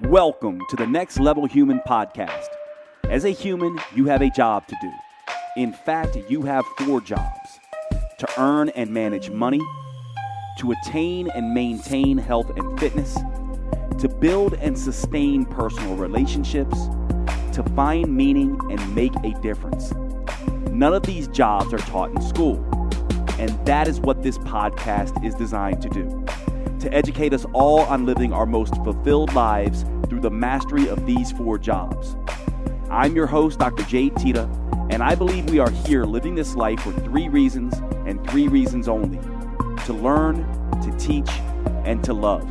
Welcome to the Next Level Human podcast. As a human, you have a job to do. In fact, you have 4 jobs: to earn and manage money, to attain and maintain health and fitness, to build and sustain personal relationships, to find meaning and make a difference. None of these jobs are taught in school, and that is what this podcast is designed to do: to educate us all on living our most fulfilled lives through the mastery of these 4 jobs. I'm your host, Dr. Jade, Teta, and I believe we are here living this life for 3 reasons and 3 reasons only: to learn, to teach, and to love.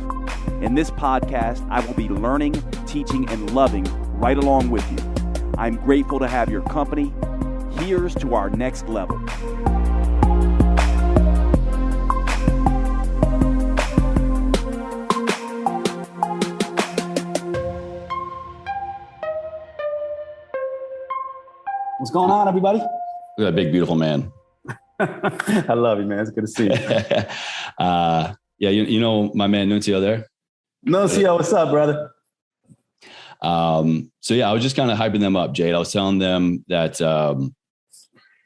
In this podcast, I will be learning, teaching, and loving right along with you. I'm grateful to have your company. Here's to our next level. What's going on, everybody? Look at that big, beautiful man. I love you, man. It's good to see you. Yeah, you know my man Nuncio there? Nuncio, what's up, brother? So yeah, I was just kind of hyping them up, Jade. I was telling them that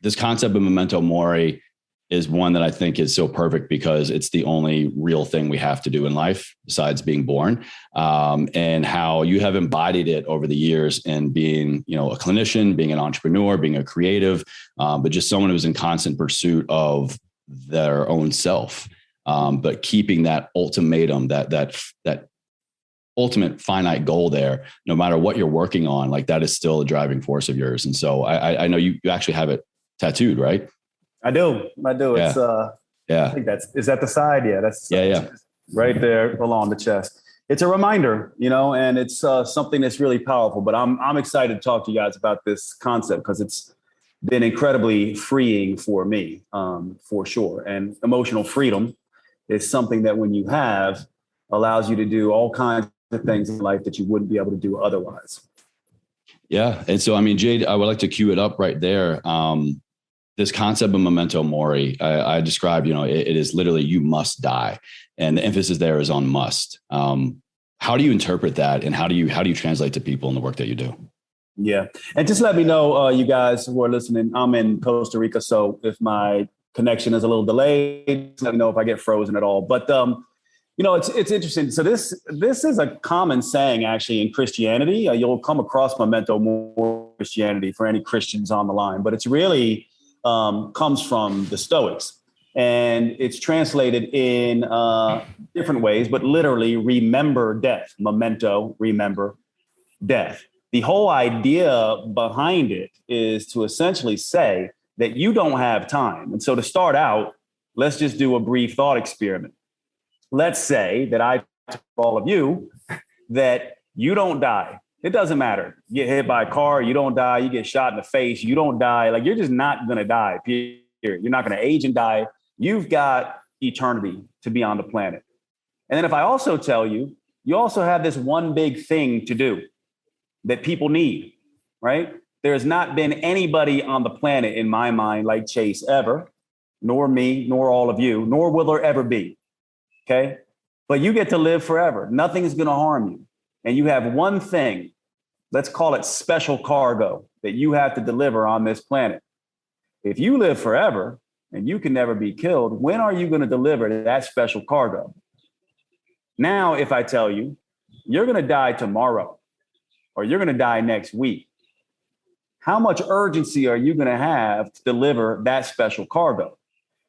this concept of Memento Mori is one that I think is so perfect because it's the only real thing we have to do in life besides being born, and how you have embodied it over the years in being, a clinician, being an entrepreneur, being a creative, but just someone who's in constant pursuit of their own self, but keeping that ultimatum, that ultimate finite goal there, no matter what you're working on, like that is still a driving force of yours. And so I know you actually have it tattooed, right? I do. Yeah. It's I think is that the side? Yeah, that's right there along the chest. It's a reminder, and it's something that's really powerful. But I'm excited to talk to you guys about this concept because it's been incredibly freeing for me, for sure. And emotional freedom is something that when you have, allows you to do all kinds of things in life that you wouldn't be able to do otherwise. Yeah. And so, Jade, I would like to cue it up right there. This concept of Memento Mori, I describe, it is literally you must die. And the emphasis there is on must. How do you interpret that? And how do you translate to people in the work that you do? Yeah. And just let me know, you guys who are listening, I'm in Costa Rica. So if my connection is a little delayed, let me know if I get frozen at all. But, it's interesting. So this is a common saying actually in Christianity. You'll come across Memento Mori Christianity for any Christians on the line, but it's really comes from the Stoics, and it's translated in different ways, but literally remember death. Memento, remember death. The whole idea behind it is to essentially say that you don't have time. And so to start out, let's just do a brief thought experiment. Let's say that I told all of you that you don't die. It doesn't matter. You get hit by a car, you don't die. You get shot in the face, you don't die. Like, you're just not going to die, period. You're not going to age and die. You've got eternity to be on the planet. And then if I also tell you, you also have this one big thing to do that people need, right? There has not been anybody on the planet, in my mind, like Chase ever, nor me, nor all of you, nor will there ever be. Okay? But you get to live forever. Nothing is going to harm you. And you have one thing, let's call it special cargo, that you have to deliver on this planet. If you live forever and you can never be killed, when are you going to deliver that special cargo? Now, if I tell you, you're going to die tomorrow or you're going to die next week, how much urgency are you going to have to deliver that special cargo?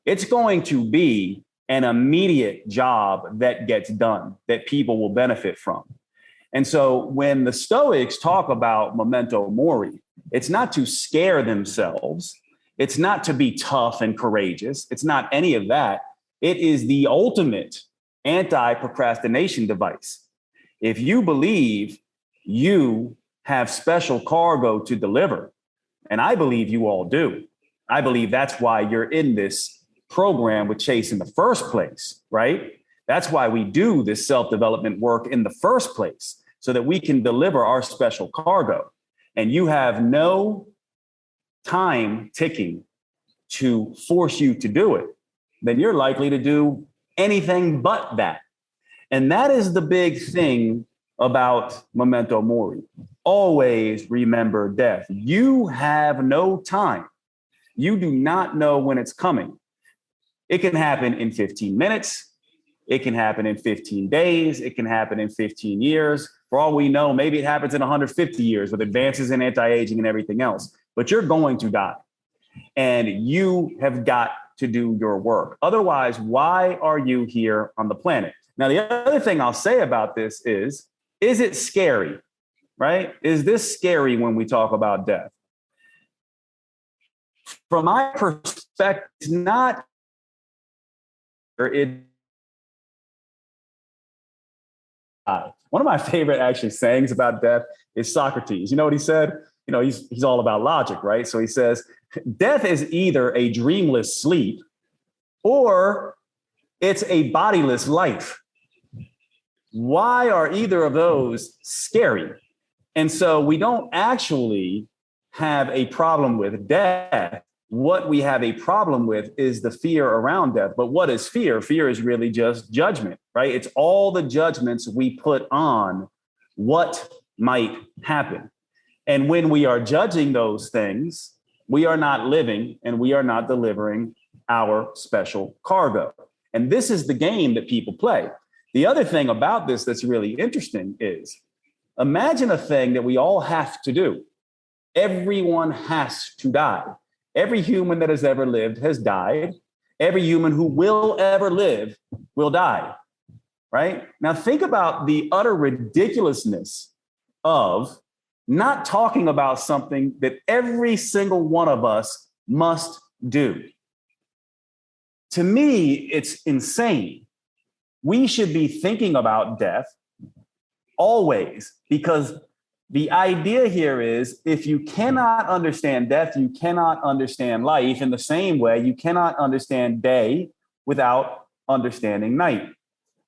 It's going to be an immediate job that gets done, that people will benefit from. And so when the Stoics talk about Memento Mori, it's not to scare themselves. It's not to be tough and courageous. It's not any of that. It is the ultimate anti-procrastination device. If you believe you have special cargo to deliver, and I believe you all do, I believe that's why you're in this program with Chase in the first place, right? That's why we do this self-development work in the first place, so that we can deliver our special cargo. And you have no time ticking to force you to do it, then you're likely to do anything but that. And that is the big thing about Memento Mori. Always remember death. You have no time. You do not know when it's coming. It can happen in 15 minutes. It can happen in 15 days. It can happen in 15 years. For all we know, maybe it happens in 150 years with advances in anti-aging and everything else. But you're going to die. And you have got to do your work. Otherwise, why are you here on the planet? Now, the other thing I'll say about this is it scary, right? Is this scary when we talk about death? From my perspective, it's not. One of my favorite actually sayings about death is Socrates. You know what he said? You know, he's all about logic, right? So he says, death is either a dreamless sleep or it's a bodiless life. Why are either of those scary? And so we don't actually have a problem with death. What we have a problem with is the fear around death. But what is fear? Fear is really just judgment, right? It's all the judgments we put on what might happen. And when we are judging those things, we are not living and we are not delivering our special cargo. And this is the game that people play. The other thing about this that's really interesting is imagine a thing that we all have to do. Everyone has to die. Every human that has ever lived has died. Every human who will ever live will die, right? Now think about the utter ridiculousness of not talking about something that every single one of us must do. To me, it's insane. We should be thinking about death always, because the idea here is if you cannot understand death, you cannot understand life. In the same way, you cannot understand day without understanding night.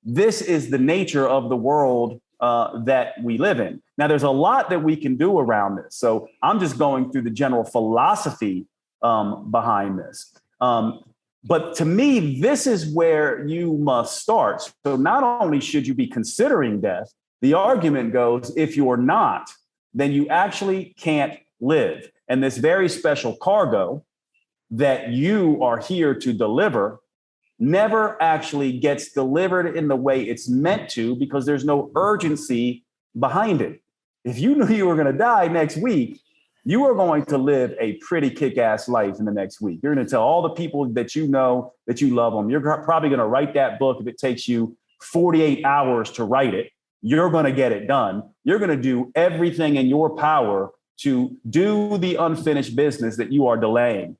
This is the nature of the world that we live in. Now, there's a lot that we can do around this. So I'm just going through the general philosophy behind this. But to me, this is where you must start. So not only should you be considering death, the argument goes, if you're not, then you actually can't live. And this very special cargo that you are here to deliver never actually gets delivered in the way it's meant to, because there's no urgency behind it. If you knew you were going to die next week, you are going to live a pretty kick-ass life in the next week. You're going to tell all the people that you know that you love them. You're probably going to write that book if it takes you 48 hours to write it. You're going to get it done. You're going to do everything in your power to do the unfinished business that you are delaying.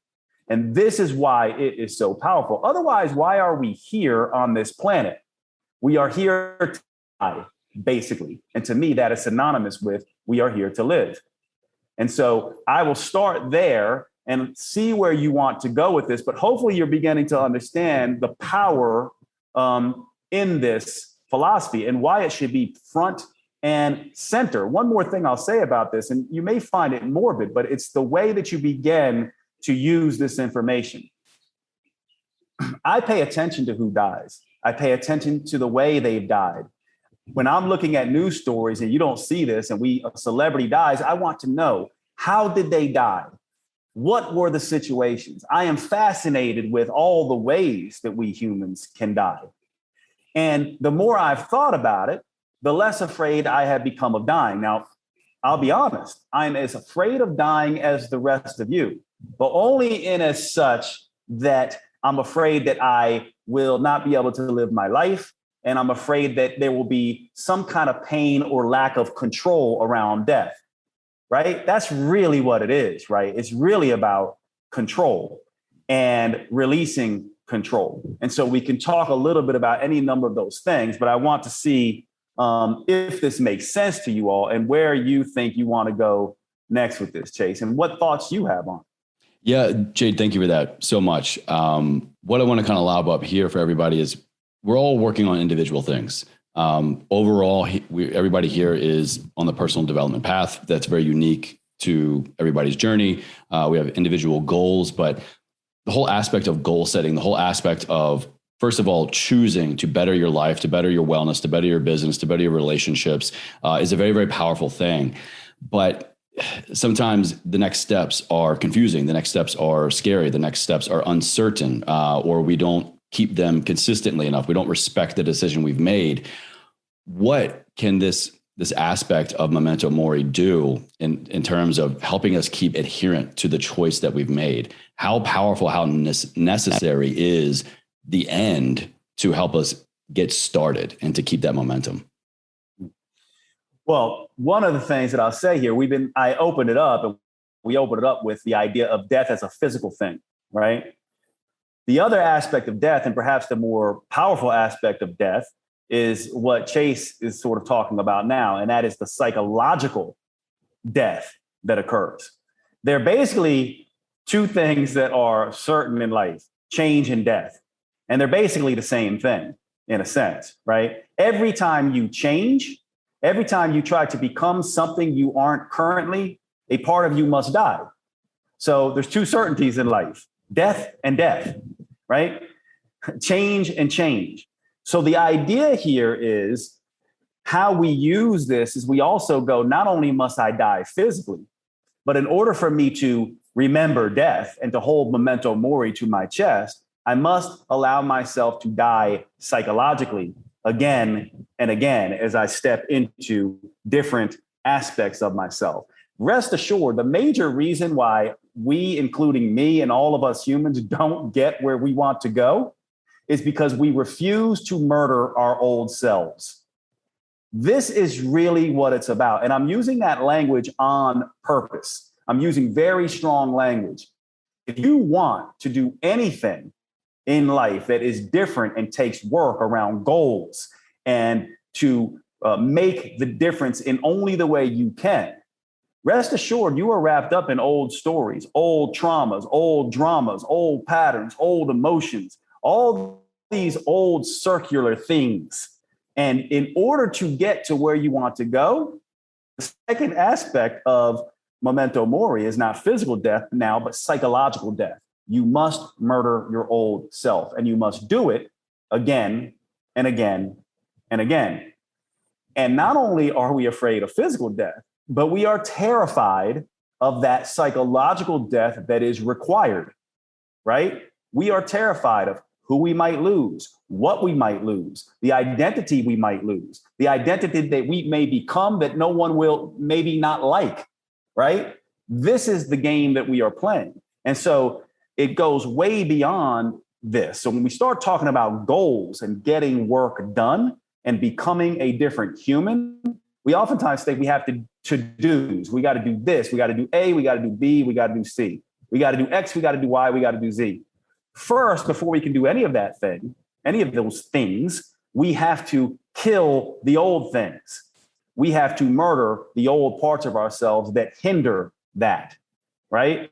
And this is why it is so powerful. Otherwise, why are we here on this planet? We are here to die, basically. And to me, that is synonymous with we are here to live. And so I will start there and see where you want to go with this. But hopefully you're beginning to understand the power in this philosophy and why it should be front and center. One more thing I'll say about this, and you may find it morbid, but it's the way that you begin to use this information. I pay attention to who dies. I pay attention to the way they've died. When I'm looking at news stories and you don't see this and a celebrity dies, I want to know, how did they die? What were the situations? I am fascinated with all the ways that we humans can die. And the more I've thought about it, the less afraid I have become of dying. Now, I'll be honest, I'm as afraid of dying as the rest of you, but only in as such that I'm afraid that I will not be able to live my life. And I'm afraid that there will be some kind of pain or lack of control around death, right? That's really what it is, right? It's really about control and releasing control. And so we can talk a little bit about any number of those things, but I want to see if this makes sense to you all and where you think you want to go next with this, Chase, and what thoughts you have on it. Yeah, Jade, thank you for that so much. What I want to kind of lob up here for everybody is we're all working on individual things. Overall, everybody here is on the personal development path. That's very unique to everybody's journey. We have individual goals, but the whole aspect of goal setting, the whole aspect of first of all, choosing to better your life, to better your wellness, to better your business, to better your relationships is a very, very powerful thing. But sometimes the next steps are confusing. The next steps are scary. The next steps are uncertain, or we don't keep them consistently enough. We don't respect the decision we've made. What can this aspect of Memento Mori do in terms of helping us keep adherent to the choice that we've made? How powerful, how necessary is the end to help us get started and to keep that momentum? Well, one of the things that I'll say here, I opened it up, and we opened it up with the idea of death as a physical thing, right? The other aspect of death, and perhaps the more powerful aspect of death, is what Chase is sort of talking about now, and that is the psychological death that occurs. There are basically two things that are certain in life: change and death. And they're basically the same thing in a sense, right? Every time you change, every time you try to become something you aren't currently, a part of you must die. So there's two certainties in life: death and death, right? Change and change. So the idea here is how we use this is we also go, not only must I die physically, but in order for me to remember death and to hold Memento Mori to my chest, I must allow myself to die psychologically again and again as I step into different aspects of myself. Rest assured, the major reason why we, including me and all of us humans, don't get where we want to go is because we refuse to murder our old selves. This is really what it's about. And I'm using that language on purpose. I'm using very strong language. If you want to do anything in life that is different and takes work around goals and to make the difference in only the way you can, rest assured you are wrapped up in old stories, old traumas, old dramas, old patterns, old emotions, all these old circular things. And in order to get to where you want to go, the second aspect of Memento Mori is not physical death now, but psychological death. You must murder your old self, and you must do it again and again and again. And not only are we afraid of physical death, but we are terrified of that psychological death that is required, right? We are terrified of who we might lose, what we might lose, the identity we might lose, the identity that we may become that no one will maybe not like, right? This is the game that we are playing. And so it goes way beyond this. So when we start talking about goals and getting work done and becoming a different human, we oftentimes think we have to-dos. We got to do this. We got to do A. We got to do B. We got to do C. We got to do X. We got to do Y. We got to do Z. First, before we can do any of that thing, any of those things, we have to kill the old things. We have to murder the old parts of ourselves that hinder that, right?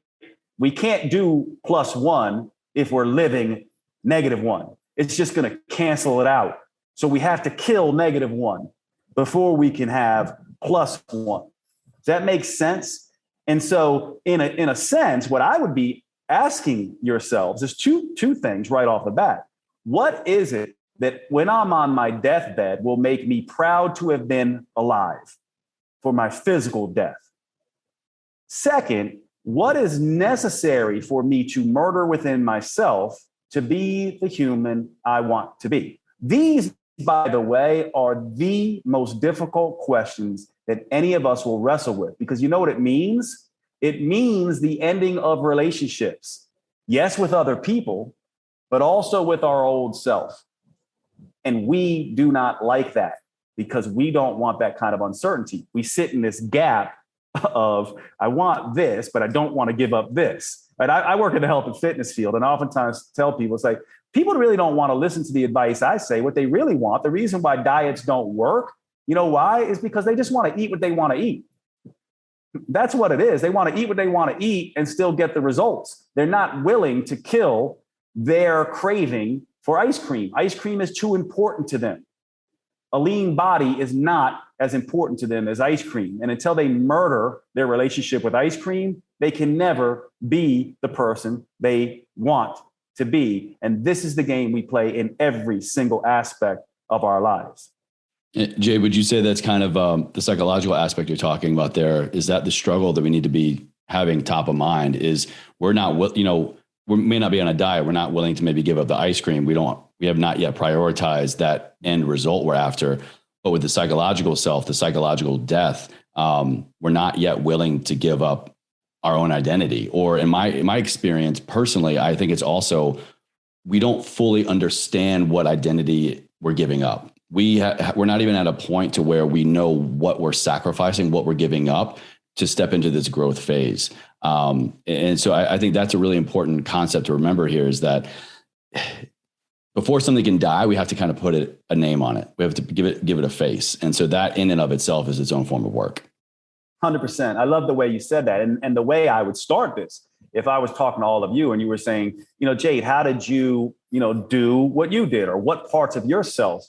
We can't do +1 if we're living -1. It's just going to cancel it out. So we have to kill -1 before we can have +1. Does that make sense? And so in a sense, what I would be asking yourselves is two things right off the bat. What is it that when I'm on my deathbed will make me proud to have been alive for my physical death? Second, what is necessary for me to murder within myself to be the human I want to be? These, by the way, are the most difficult questions that any of us will wrestle with, because you know what it means? It means the ending of relationships. Yes, with other people, but also with our old self. And we do not like that because we don't want that kind of uncertainty. We sit in this gap of, I want this, but I don't want to give up this. Right? I work in the health and fitness field, and oftentimes tell people, it's like, people really don't want to listen to the advice I say. What they really want, the reason why diets don't work, you know why? Is because they just want to eat what they want to eat. That's what it is. They want to eat what they want to eat and still get the results. They're not willing to kill their craving for ice cream. Ice cream is too important to them. A lean body is not as important to them as ice cream. And until they murder their relationship with ice cream, they can never be the person they want to be. And this is the game we play in every single aspect of our lives. Jay, would you say that's kind of the psychological aspect you're talking about there? Is that the struggle that we need to be having top of mind? Is we're not, you know, we may not be on a diet. We're not willing to maybe give up the ice cream. We have not yet prioritized that end result we're after. But with the psychological self, the psychological death, we're not yet willing to give up our own identity. Or in my experience personally, I think it's also, we don't fully understand what identity we're giving up. We're not even at a point to where we know what we're sacrificing, what we're giving up to step into this growth phase. And so I think that's a really important concept to remember here, is that before something can die, we have to kind of put a name on it. We have to give it a face. And so that in and of itself is its own form of work. 100%. I love the way you said that. And the way I would start this, if I was talking to all of you and you were saying, you know, Jade, how did you, do what you did, or what parts of yourself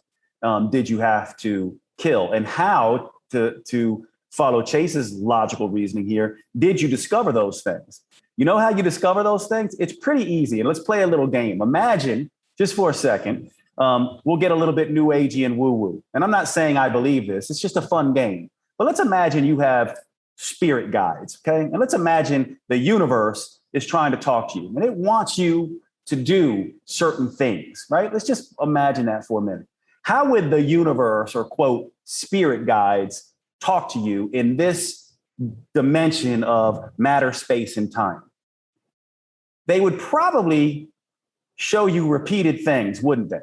did you have to kill, and how to follow Chase's logical reasoning here, did you discover those things? You know how you discover those things? It's pretty easy. And let's play a little game. Imagine, just for a second, we'll get a little bit new agey and woo-woo. And I'm not saying I believe this. It's just a fun game. But let's imagine you have spirit guides, okay? And let's imagine the universe is trying to talk to you, and it wants you to do certain things, right? Let's just imagine that for a minute. How would the universe, or quote, spirit guides, talk to you in this dimension of matter, space, and time? They would probably show you repeated things, wouldn't they?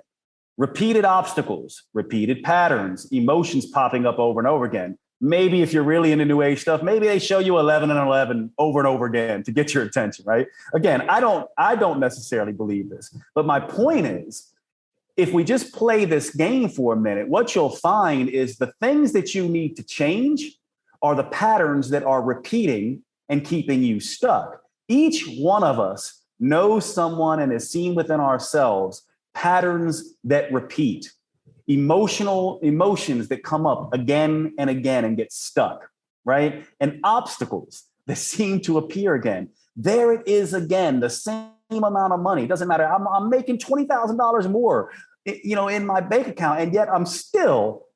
Repeated obstacles, repeated patterns, emotions popping up over and over again. Maybe if you're really into new age stuff, maybe they show you 11 and 11 over and over again to get your attention, right? Again, I don't necessarily believe this, but my point is, if we just play this game for a minute, what you'll find is the things that you need to change are the patterns that are repeating and keeping you stuck. Each one of us knows someone and has seen within ourselves patterns that repeat, emotions that come up again and again and get stuck, right? And obstacles that seem to appear again. There it is again, the same amount of money. It doesn't matter. I'm making $20,000 more, in my bank account, and yet I'm still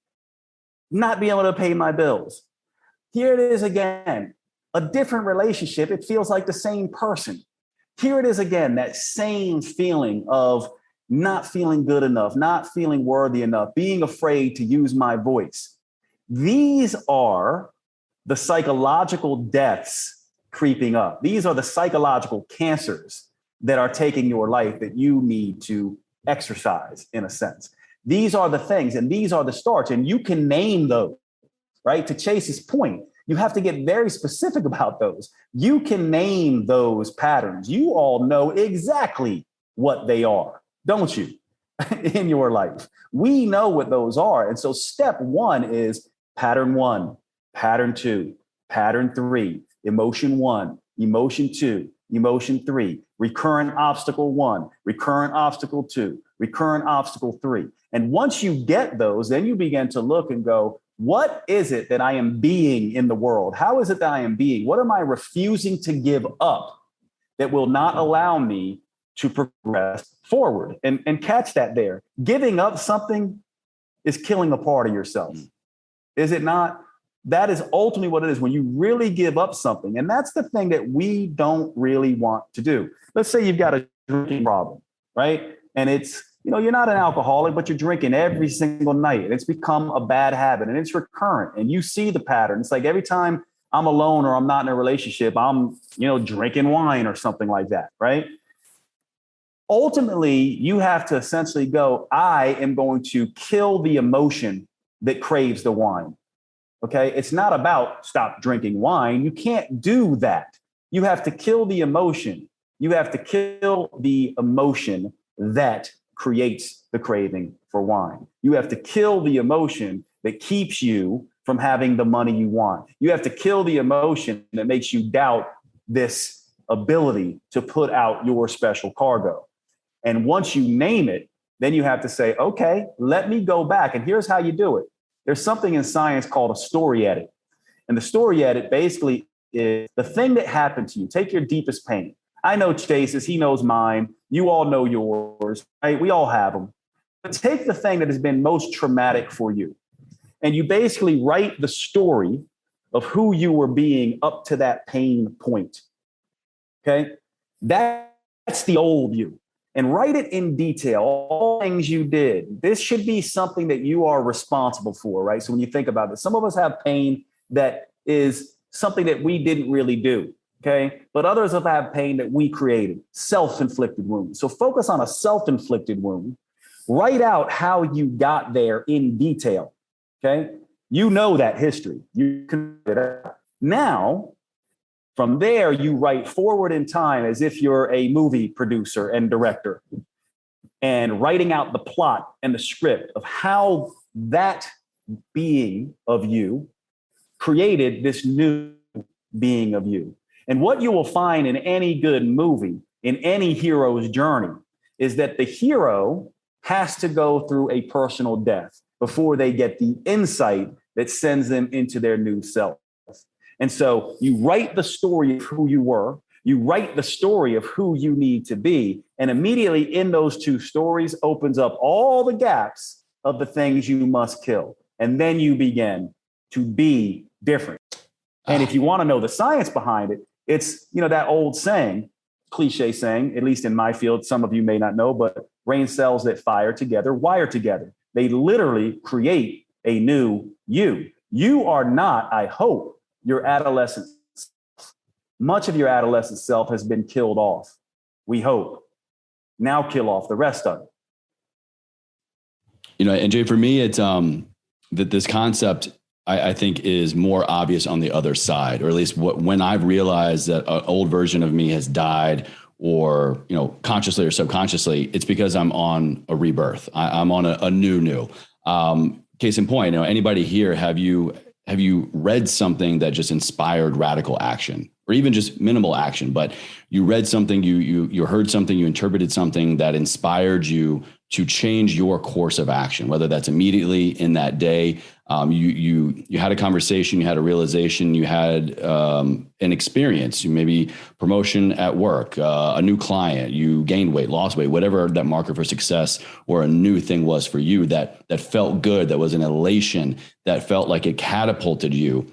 not being able to pay my bills. Here it is again, a different relationship. It feels like the same person. Here it is again, that same feeling of not feeling good enough, not feeling worthy enough, being afraid to use my voice. These are the psychological deaths creeping up. These are the psychological cancers that are taking your life that you need to exercise, in a sense. These are the things, and these are the starts, and you can name those, right? To Chase's point, you have to get very specific about those. You can name those patterns. You all know exactly what they are, don't you, in your life? We know what those are. And so step one is pattern one, pattern two, pattern three, emotion one, emotion two, emotion three, recurrent obstacle one, recurrent obstacle two, recurrent obstacle three. And once you get those, then you begin to look and go, what is it that I am being in the world? How is it that I am being? What am I refusing to give up that will not allow me to progress forward? And catch that there. Giving up something is killing a part of yourself. Is it not? That is ultimately what it is when you really give up something. And that's the thing that we don't really want to do. Let's say you've got a drinking problem, right? And it's, you're not an alcoholic, but you're drinking every single night. And it's become a bad habit, and it's recurrent. And you see the pattern. It's like every time I'm alone or I'm not in a relationship, I'm, drinking wine or something like that, right? Ultimately, you have to essentially go, I am going to kill the emotion that craves the wine. Okay. It's not about stop drinking wine. You can't do that. You have to kill the emotion. You have to kill the emotion that creates the craving for wine. You have to kill the emotion that keeps you from having the money you want. You have to kill the emotion that makes you doubt this ability to put out your special cargo. And once you name it, then you have to say, okay, let me go back. And here's how you do it. There's something in science called a story edit. And the story edit basically is the thing that happened to you. Take your deepest pain. I know Chase's, he knows mine. You all know yours, right? We all have them. But take the thing that has been most traumatic for you, and you basically write the story of who you were being up to that pain point. Okay? That's the old you. And write it in detail, all things you did. This should be something that you are responsible for, right? So when you think about it, some of us have pain that is something that we didn't really do, okay? But others have pain that we created, self-inflicted wounds. So focus on a self-inflicted wound. Write out how you got there in detail, okay? You know that history. You can get it out. Now, from there, you write forward in time as if you're a movie producer and director, and writing out the plot and the script of how that being of you created this new being of you. And what you will find in any good movie, in any hero's journey, is that the hero has to go through a personal death before they get the insight that sends them into their new self. And so you write the story of who you were, you write the story of who you need to be, and immediately in those two stories opens up all the gaps of the things you must kill. And then you begin to be different. And if you want to know the science behind it, it's, that old saying, cliche saying, at least in my field, some of you may not know, but brain cells that fire together, wire together. They literally create a new you. You are not, I hope, your adolescent self. Much of your adolescent self has been killed off. We hope. Now kill off the rest of it. And Jay, for me, it's that this concept I think is more obvious on the other side, or at least when I've realized that an old version of me has died, or consciously or subconsciously, it's because I'm on a rebirth. I'm on a new. Case in point, anybody here, have you read something that just inspired radical action, or even just minimal action, but you read something, you heard something, you interpreted something that inspired you to change your course of action, whether that's immediately in that day, you had a conversation, you had a realization, you had an experience, you maybe promotion at work, a new client, you gained weight, lost weight, whatever that marker for success or a new thing was for you that felt good, that was an elation, that felt like it catapulted you.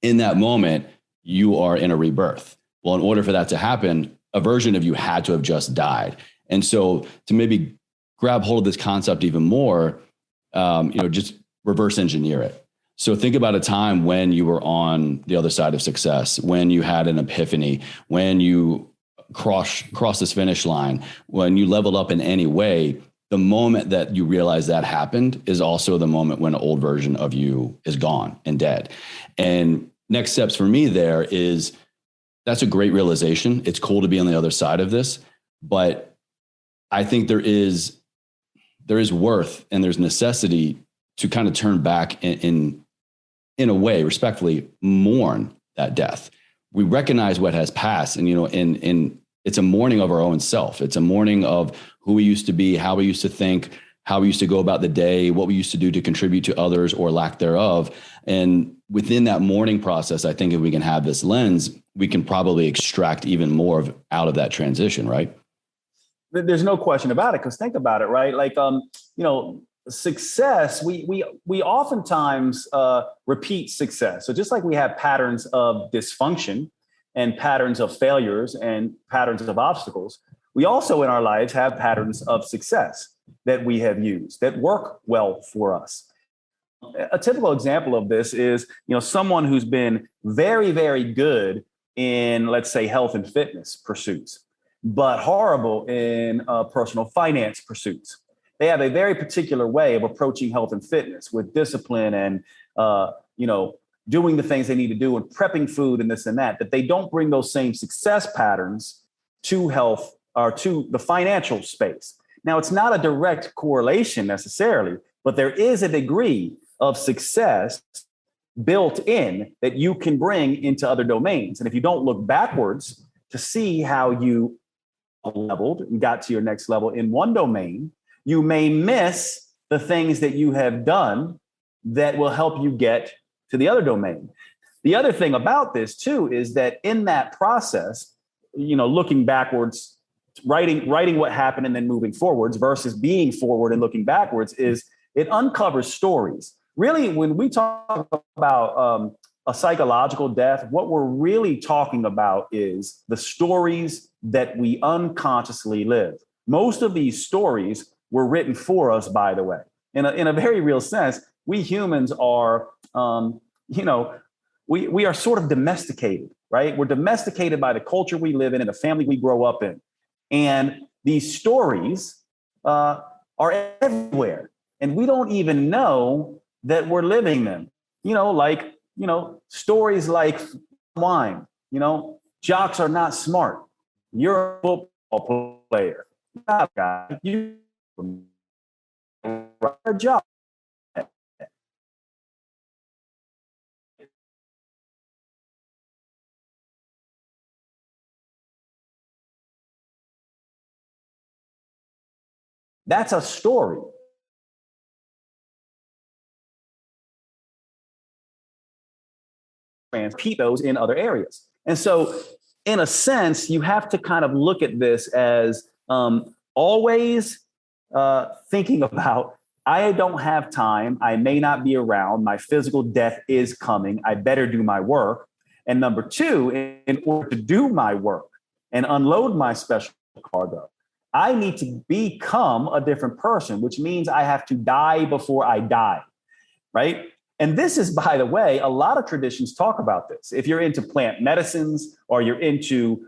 In that moment, you are in a rebirth. Well, in order for that to happen, a version of you had to have just died. And so to maybe grab hold of this concept even more, just reverse engineer it. So think about a time when you were on the other side of success, when you had an epiphany, when you crossed this finish line, when you leveled up in any way. The moment that you realize that happened is also the moment when an old version of you is gone and dead. And next steps for me there is, that's a great realization. It's cool to be on the other side of this, but I think there is worth and there's necessity to kind of turn back in a way, respectfully, mourn that death. We recognize what has passed, and and it's a mourning of our own self. It's a mourning of who we used to be, how we used to think, how we used to go about the day, what we used to do to contribute to others or lack thereof. And within that mourning process, I think if we can have this lens, we can probably extract even more out of that transition, right? There's no question about it, because think about it, right? Like, success, we oftentimes repeat success. So just like we have patterns of dysfunction and patterns of failures and patterns of obstacles, we also in our lives have patterns of success that we have used that work well for us. A typical example of this is, someone who's been very, very good in, let's say, health and fitness pursuits, but horrible in personal finance pursuits. They have a very particular way of approaching health and fitness with discipline and, doing the things they need to do and prepping food and this and that they don't bring those same success patterns to health or to the financial space. Now, it's not a direct correlation necessarily, but there is a degree of success built in that you can bring into other domains. And if you don't look backwards to see how you leveled and got to your next level in one domain, you may miss the things that you have done that will help you get to the other domain. The other thing about this too is that in that process, looking backwards, writing what happened and then moving forwards versus being forward and looking backwards is it uncovers stories. Really, when we talk about a psychological death, what we're really talking about is the stories that we unconsciously live. Most of these stories were written for us, by the way. In a very real sense, we humans are, we are sort of domesticated, right? We're domesticated by the culture we live in and the family we grow up in. And these stories are everywhere. And we don't even know that we're living them. Stories like wine, jocks are not smart. You're a football player. You a job. That's a story. Repeat those in other areas. And so, in a sense, you have to kind of look at this as always thinking about, I don't have time. I may not be around. My physical death is coming. I better do my work. And number two, in order to do my work and unload my special cargo, I need to become a different person, which means I have to die before I die, right? And this is, by the way, a lot of traditions talk about this. If you're into plant medicines or you're into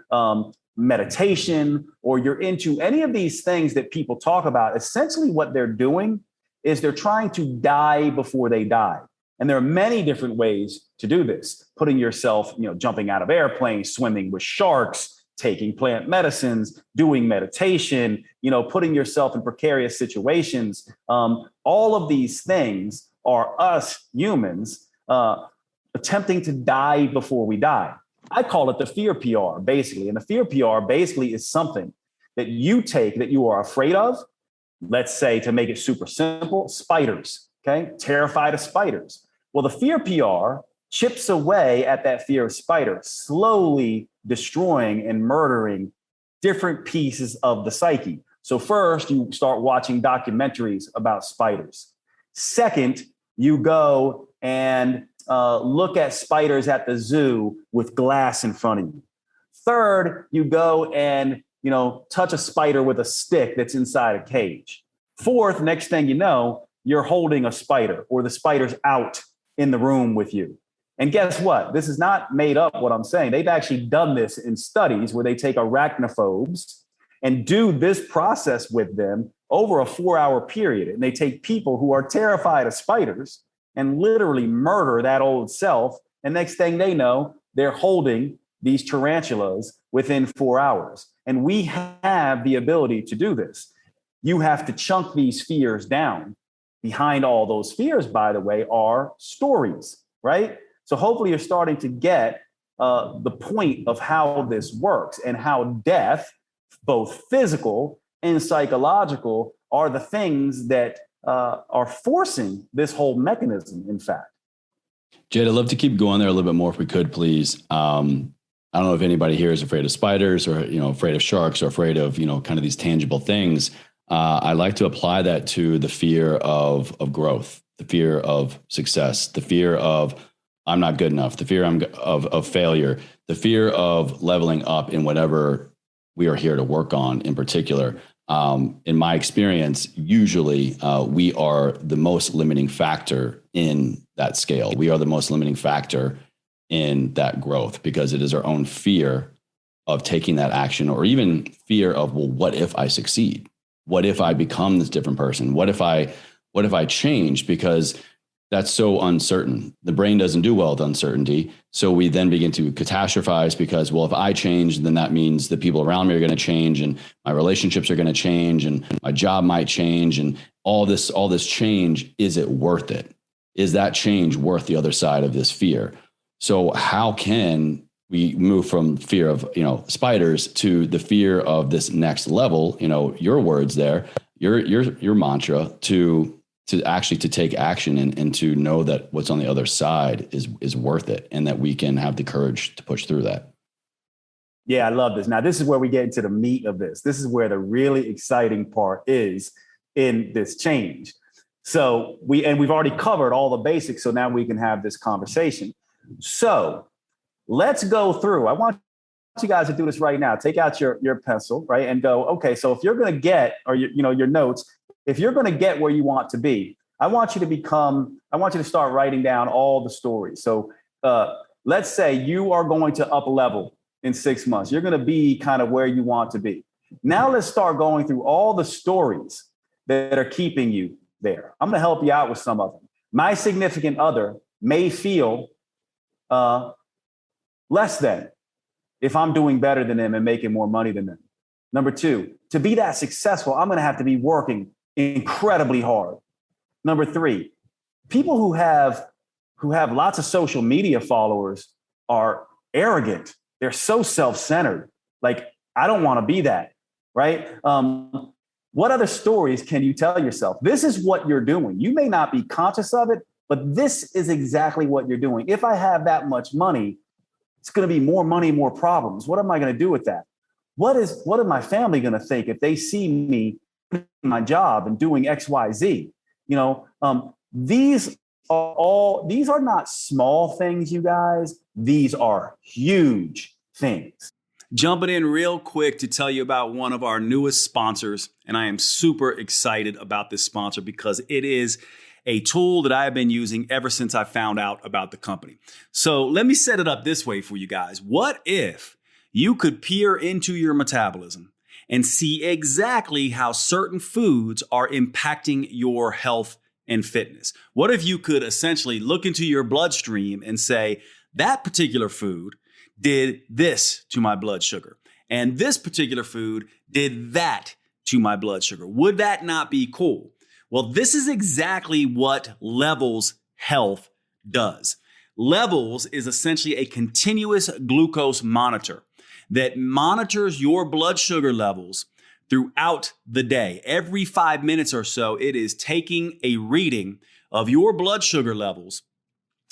meditation or you're into any of these things that people talk about, essentially what they're doing is they're trying to die before they die. And there are many different ways to do this. Putting yourself, jumping out of airplanes, swimming with sharks, taking plant medicines, doing meditation, putting yourself in precarious situations. All of these things are us humans attempting to die before we die. I call it the fear PR, basically. And the fear PR basically is something that you take that you are afraid of. Let's say, to make it super simple, spiders, okay? Terrified of spiders. Well, the fear PR chips away at that fear of spiders, slowly destroying and murdering different pieces of the psyche. So first, you start watching documentaries about spiders. Second, you go and look at spiders at the zoo with glass in front of you. Third, you go and touch a spider with a stick that's inside a cage. Fourth, next thing you know, you're holding a spider or the spider's out in the room with you. And guess what? This is not made up what I'm saying. They've actually done this in studies where they take arachnophobes and do this process with them over a 4-hour period. And they take people who are terrified of spiders and literally murder that old self. And next thing they know, they're holding these tarantulas within 4 hours. And we have the ability to do this. You have to chunk these fears down. Behind all those fears, by the way, are stories, right? So hopefully you're starting to get the point of how this works and how death, both physical and psychological, are the things that are forcing this whole mechanism, in fact. Jade, I'd love to keep going there a little bit more if we could, please. I don't know if anybody here is afraid of spiders or, afraid of sharks or afraid of, kind of these tangible things. I like to apply that to the fear of growth, the fear of success, the fear of I'm not good enough, the fear of failure, the fear of leveling up in whatever we are here to work on in particular. In my experience, usually we are the most limiting factor in that scale. We are the most limiting factor in that growth because it is our own fear of taking that action, or even fear of, well, what if I succeed? What if I become this different person? What if I change? Because that's so uncertain. The brain doesn't do well with uncertainty. So we then begin to catastrophize because, well, if I change, then that means the people around me are going to change and my relationships are going to change and my job might change and all this change. Is it worth it? Is that change worth the other side of this fear? So how can we move from fear of, spiders to the fear of this next level, your words there, your mantra to actually to take action and to know that what's on the other side is worth it and that we can have the courage to push through that. Yeah, I love this. Now, this is where we get into the meat of this. This is where the really exciting part is in this change. So we've already covered all the basics. So now we can have this conversation. So let's go through. I want you guys to do this right now. Take out your pencil, right? And go, okay, so if you're going to get, or your notes, if you're going to get where you want to be, I want you to start writing down all the stories. So let's say you are going to up level in 6 months. You're going to be kind of where you want to be. Now let's start going through all the stories that are keeping you there. I'm going to help you out with some of them. My significant other may feel less than if I'm doing better than them and making more money than them. Number 2, to be that successful, I'm going to have to be working incredibly hard. Number 3, people who have lots of social media followers are arrogant. They're so self-centered. Like, I don't want to be that, right? What other stories can you tell yourself? This is what you're doing. You may not be conscious of it, but this is exactly what you're doing. If I have that much money, it's going to be more money, more problems. What am I going to do with that? What is my family going to think if they see me doing my job and doing X, Y, Z? These are not small things, you guys. These are huge things. Jumping in real quick to tell you about one of our newest sponsors. And I am super excited about this sponsor because it is a tool that I have been using ever since I found out about the company. So let me set it up this way for you guys. What if you could peer into your metabolism and see exactly how certain foods are impacting your health and fitness? What if you could essentially look into your bloodstream and say, that particular food did this to my blood sugar, and this particular food did that to my blood sugar? Would that not be cool? Well, this is exactly what Levels Health does. Levels is essentially a continuous glucose monitor that monitors your blood sugar levels throughout the day. Every 5 minutes or so, it is taking a reading of your blood sugar levels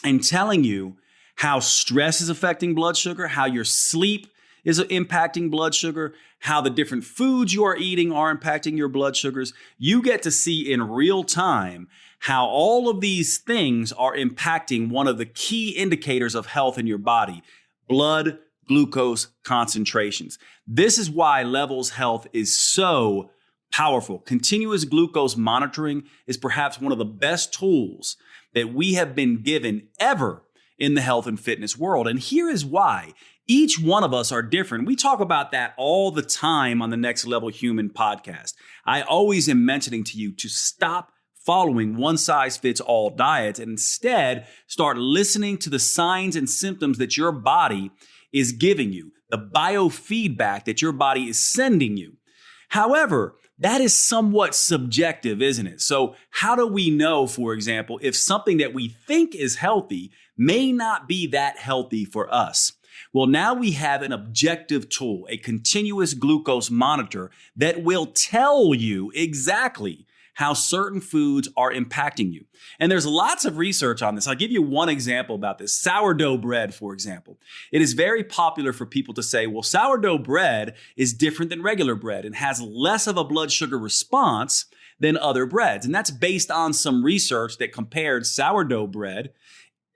and telling you how stress is affecting blood sugar, how your sleep is impacting blood sugar, how the different foods you are eating are impacting your blood sugars. You get to see in real time how all of these things are impacting one of the key indicators of health in your body, blood glucose concentrations. This is why Levels Health is so powerful. Continuous glucose monitoring is perhaps one of the best tools that we have been given ever in the health and fitness world. And here is why. Each one of us are different. We talk about that all the time on the Next Level Human podcast. I always am mentioning to you to stop following one-size-fits-all diets and instead start listening to the signs and symptoms that your body is giving you, the biofeedback that your body is sending you. However, that is somewhat subjective, isn't it? So how do we know, for example, if something that we think is healthy may not be that healthy for us? Well, now we have an objective tool, a continuous glucose monitor that will tell you exactly how certain foods are impacting you. And there's lots of research on this. I'll give you one example about this. Sourdough bread, for example. It is very popular for people to say, well, sourdough bread is different than regular bread and has less of a blood sugar response than other breads. And that's based on some research that compared sourdough bread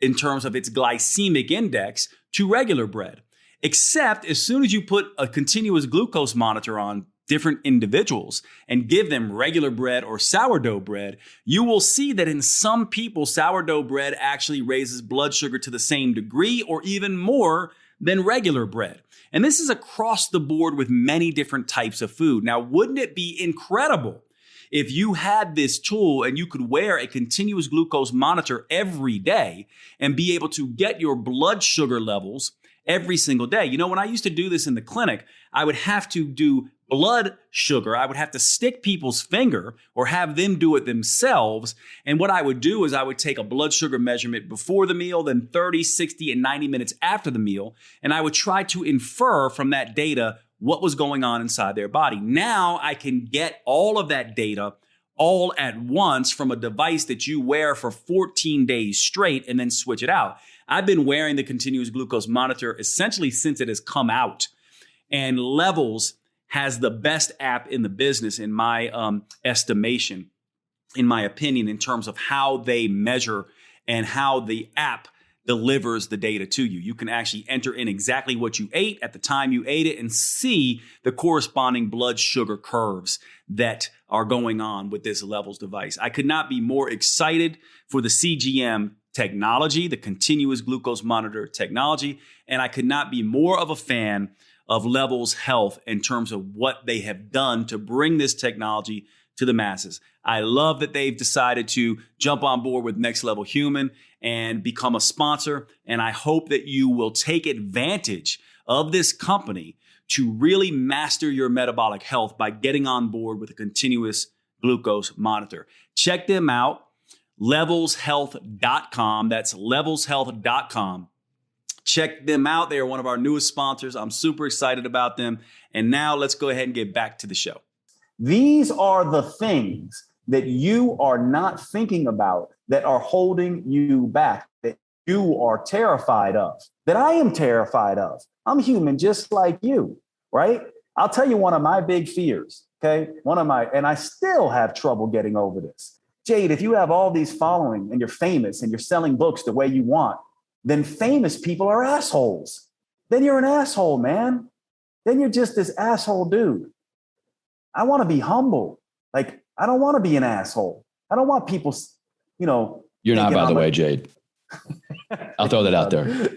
in terms of its glycemic index to regular bread. Except as soon as you put a continuous glucose monitor on different individuals and give them regular bread or sourdough bread, you will see that in some people, sourdough bread actually raises blood sugar to the same degree or even more than regular bread. And this is across the board with many different types of food. Now, wouldn't it be incredible if you had this tool and you could wear a continuous glucose monitor every day and be able to get your blood sugar levels every single day? You know, when I used to do this in the clinic, I would have to do blood sugar. I would have to stick people's finger or have them do it themselves. And what I would do is I would take a blood sugar measurement before the meal, then 30, 60, and 90 minutes after the meal. And I would try to infer from that data what was going on inside their body. Now I can get all of that data all at once from a device that you wear for 14 days straight and then switch it out. I've been wearing the continuous glucose monitor essentially since it has come out. And Levels has the best app in the business, in my estimation, in my opinion, in terms of how they measure and how the app delivers the data to you. You can actually enter in exactly what you ate at the time you ate it and see the corresponding blood sugar curves that are going on with this Levels device. I could not be more excited for the CGM technology, the continuous glucose monitor technology, and I could not be more of a fan of Levels Health in terms of what they have done to bring this technology to the masses. I love that they've decided to jump on board with Next Level Human and become a sponsor. And I hope that you will take advantage of this company to really master your metabolic health by getting on board with a continuous glucose monitor. Check them out, levelshealth.com. That's levelshealth.com. Check them out. They are one of our newest sponsors. I'm super excited about them. And now let's go ahead and get back to the show. These are the things that you are not thinking about that are holding you back, that you are terrified of, that I am terrified of. I'm human just like you, right? I'll tell you one of my big fears, okay? And I still have trouble getting over this. Jade, if you have all these following and you're famous and you're selling books the way you want, then famous people are assholes. Then you're an asshole, man. Then you're just this asshole dude. I want to be humble. Like, I don't want to be an asshole. I don't want people, You're not, by the way, Jade. I'll throw that out there.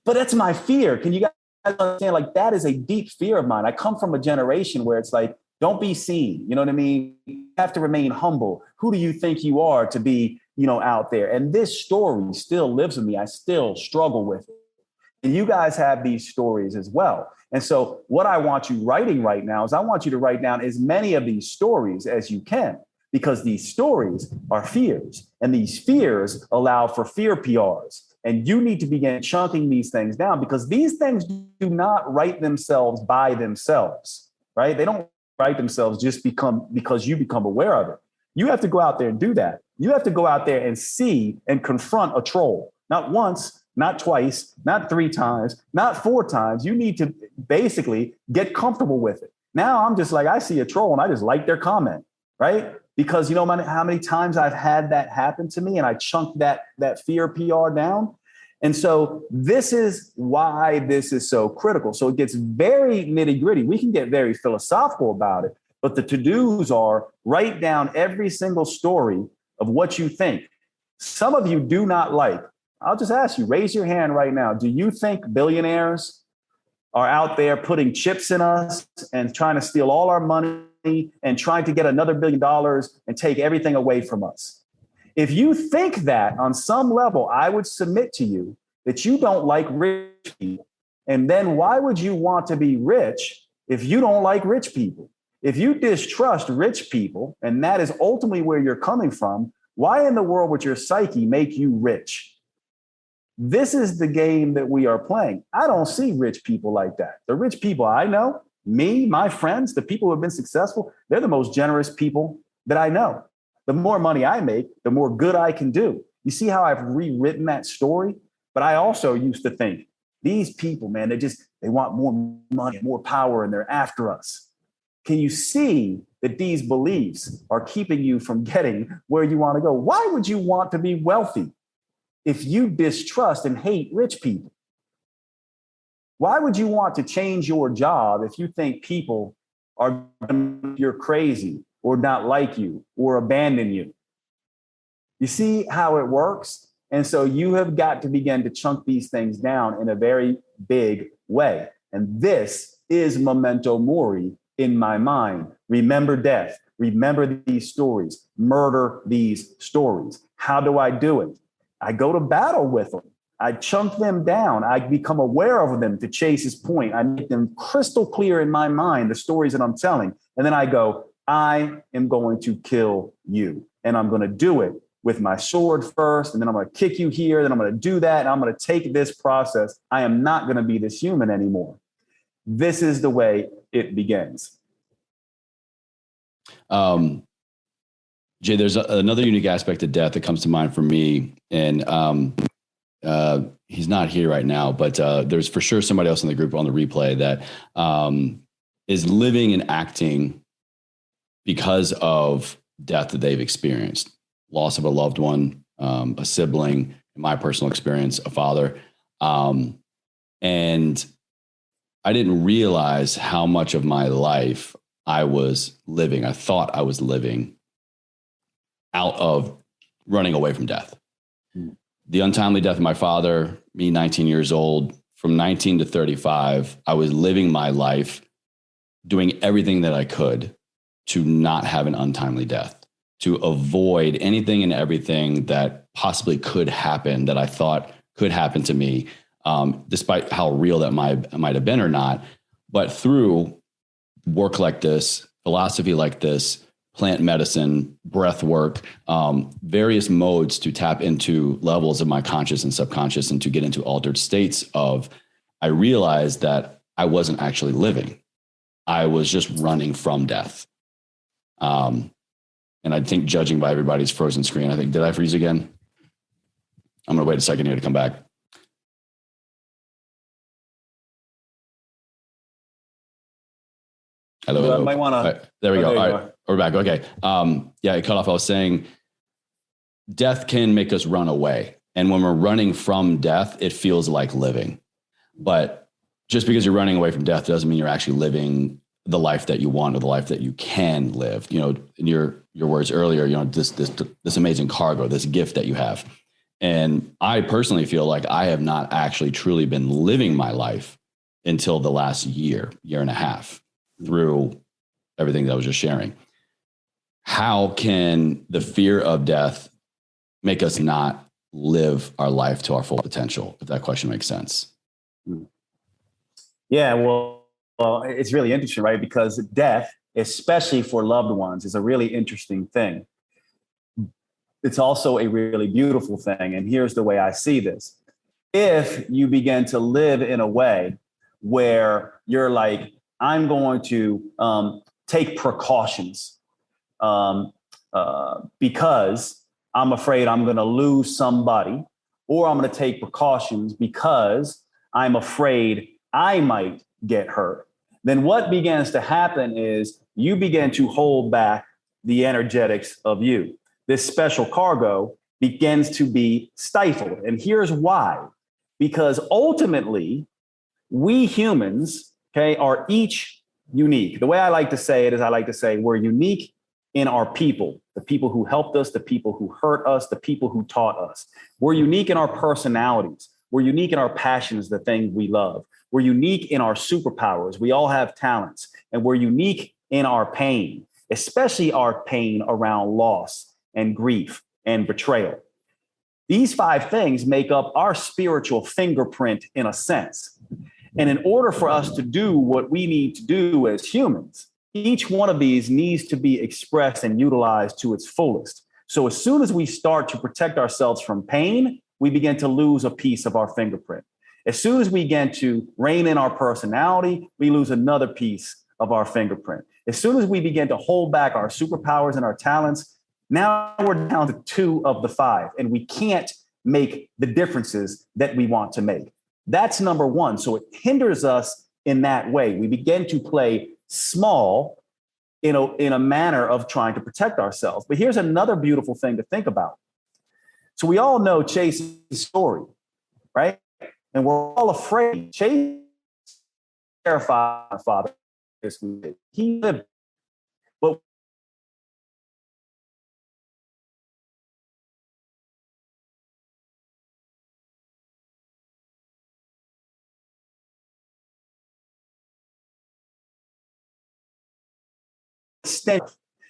But that's my fear. Can you guys understand? Like, that is a deep fear of mine. I come from a generation where it's like, don't be seen. You know what I mean? You have to remain humble. Who do you think you are to be, out there? And this story still lives with me. I still struggle with it. And you guys have these stories as well. And so what I want you writing right now is I want you to write down as many of these stories as you can, because these stories are fears, and these fears allow for fear PRs. And you need to begin chunking these things down, because these things do not write themselves by themselves, right? They don't write themselves just because you become aware of it. You have to go out there and do that. You have to go out there and see and confront a troll, not once, not twice, not 3 times, not 4 times. You need to basically get comfortable with it. Now I'm just like, I see a troll and I just like their comment, right? Because you know how many times I've had that happen to me, and I chunked that fear PR down. And so this is why this is so critical. So it gets very nitty gritty. We can get very philosophical about it, but the to-dos are write down every single story of what you think. Some of you do not like. I'll just ask you, raise your hand right now. Do you think billionaires are out there putting chips in us and trying to steal all our money and trying to get another $1 billion and take everything away from us? If you think that on some level, I would submit to you that you don't like rich people. And then why would you want to be rich if you don't like rich people? If you distrust rich people, and that is ultimately where you're coming from, why in the world would your psyche make you rich? This is the game that we are playing. I don't see rich people like that. The rich people I know, me, my friends, the people who have been successful, they're the most generous people that I know. The more money I make, the more good I can do. You see how I've rewritten that story? But I also used to think, these people, man, they want more money, more power, and they're after us. Can you see that these beliefs are keeping you from getting where you want to go? Why would you want to be wealthy if you distrust and hate rich people? Why would you want to change your job if you think people are you're crazy or not like you or abandon you? You see how it works? And so you have got to begin to chunk these things down in a very big way. And this is Memento Mori in my mind. Remember death. Remember these stories. Murder these stories. How do I do it? I go to battle with them. I chunk them down. I become aware of them to Chase's point. I make them crystal clear in my mind, the stories that I'm telling. And then I go, I am going to kill you. And I'm going to do it with my sword first. And then I'm going to kick you here. Then I'm going to do that. And I'm going to take this process. I am not going to be this human anymore. This is the way it begins. Jay, there's another unique aspect of death that comes to mind for me. And he's not here right now, but there's for sure somebody else in the group on the replay that is living and acting because of death that they've experienced, loss of a loved one, a sibling, in my personal experience, a father. And I didn't realize how much of my life I was living. I thought I was living out of running away from death. The untimely death of my father, me 19 years old, from 19 to 35, I was living my life, doing everything that I could to not have an untimely death, to avoid anything and everything that possibly could happen that I thought could happen to me, despite how real that might have been or not. But through work like this, philosophy like this, plant medicine, breath work, various modes to tap into levels of my conscious and subconscious and to get into altered states of, I realized that I wasn't actually living. I was just running from death. And I think judging by everybody's frozen screen, I think, did I freeze again? I'm going to wait a second here to come back. Hello. I might want to. Right, there we go. All right, we're back. Okay. Yeah, it cut off. I was saying death can make us run away. And when we're running from death, it feels like living. But just because you're running away from death doesn't mean you're actually living the life that you want or the life that you can live. You know, in your words earlier, you know, this amazing cargo, this gift that you have. And I personally feel like I have not actually truly been living my life until the last year and a half, through everything that I was just sharing. How can the fear of death make us not live our life to our full potential, if that question makes sense? Yeah, well, it's really interesting, right? Because death, especially for loved ones, is a really interesting thing. It's also a really beautiful thing. And here's the way I see this. If you begin to live in a way where you're like, I'm going to take precautions because I'm afraid I'm going to lose somebody, or I'm going to take precautions because I'm afraid I might get hurt, then what begins to happen is you begin to hold back the energetics of you. This special cargo begins to be stifled. And here's why. Because ultimately, we humans, okay, are each unique. The way I like to say it is I like to say we're unique in our people, the people who helped us, the people who hurt us, the people who taught us. We're unique in our personalities. We're unique in our passions, the things we love. We're unique in our superpowers. We all have talents, and we're unique in our pain, especially our pain around loss and grief and betrayal. These 5 things make up our spiritual fingerprint in a sense. And in order for us to do what we need to do as humans, each one of these needs to be expressed and utilized to its fullest. So as soon as we start to protect ourselves from pain, we begin to lose a piece of our fingerprint. As soon as we begin to rein in our personality, we lose another piece of our fingerprint. As soon as we begin to hold back our superpowers and our talents, now we're down to 2 of the 5, and we can't make the differences that we want to make. That's number 1. So it hinders us in that way. We begin to play small in a manner of trying to protect ourselves. But here's another beautiful thing to think about. So we all know Chase's story, right? And we're all afraid. Chase terrified our father. He lived, but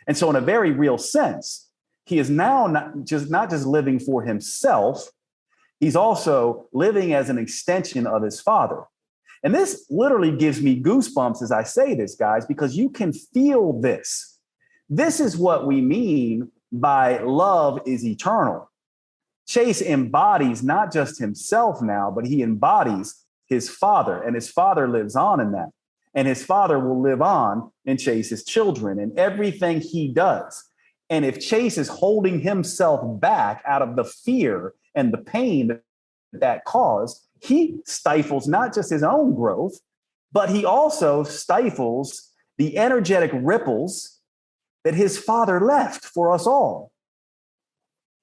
and so in a very real sense, he is now not just living for himself, he's also living as an extension of his father. And this literally gives me goosebumps as I say this, guys, because you can feel this. This is what we mean by love is eternal. Chase embodies not just himself now, but he embodies his father, and his father lives on in that. And his father will live on in Chase's children and everything he does. And if Chase is holding himself back out of the fear and the pain that caused, he stifles not just his own growth, but he also stifles the energetic ripples that his father left for us all.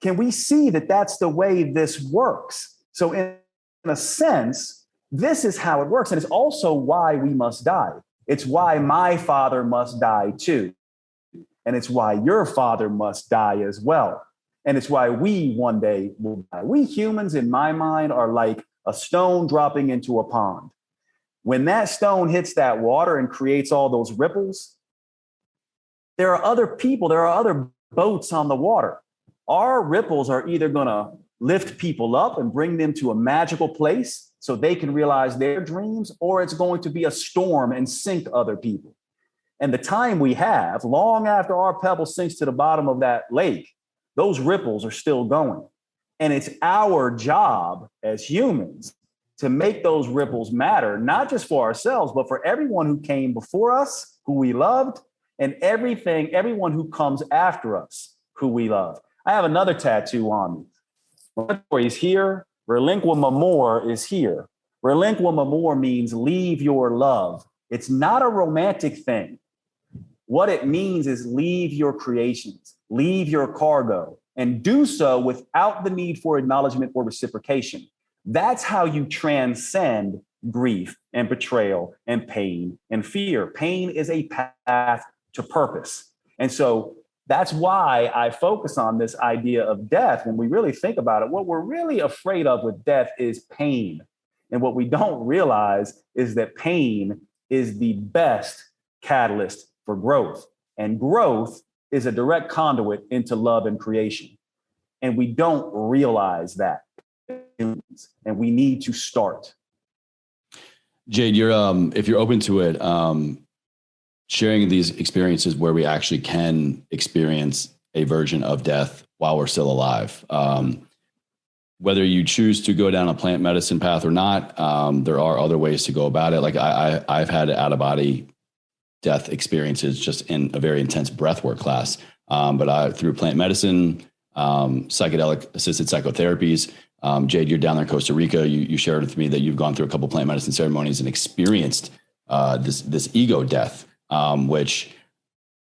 Can we see that that's the way this works? So in a sense, this is how it works. And it's also why we must die. It's why my father must die too. And it's why your father must die as well. And it's why we one day will die. We humans, in my mind, are like a stone dropping into a pond. When that stone hits that water and creates all those ripples, there are other people, there are other boats on the water. Our ripples are either going to lift people up and bring them to a magical place so they can realize their dreams, or it's going to be a storm and sink other people. And the time we have, long after our pebble sinks to the bottom of that lake, those ripples are still going. And it's our job as humans to make those ripples matter, not just for ourselves, but for everyone who came before us, who we loved, and everyone who comes after us, who we love. I have another tattoo on me. Is here. Relinqua memor is here. Relinqua memor means leave your love. It's not a romantic thing. What it means is leave your creations, leave your cargo, and do so without the need for acknowledgement or reciprocation. That's how you transcend grief and betrayal and pain and fear. Pain is a path to purpose. And so that's why I focus on this idea of death. When we really think about it, what we're really afraid of with death is pain. And what we don't realize is that pain is the best catalyst for growth. And growth is a direct conduit into love and creation. And we don't realize that. And we need to start. Jade, you're if you're open to it, sharing these experiences where we actually can experience a version of death while we're still alive. Whether you choose to go down a plant medicine path or not, there are other ways to go about it. Like I've had out of body death experiences just in a very intense breathwork class. But through plant medicine, psychedelic assisted psychotherapies. Jade, you're down there in Costa Rica. You shared with me that you've gone through a couple plant medicine ceremonies and experienced this ego death, which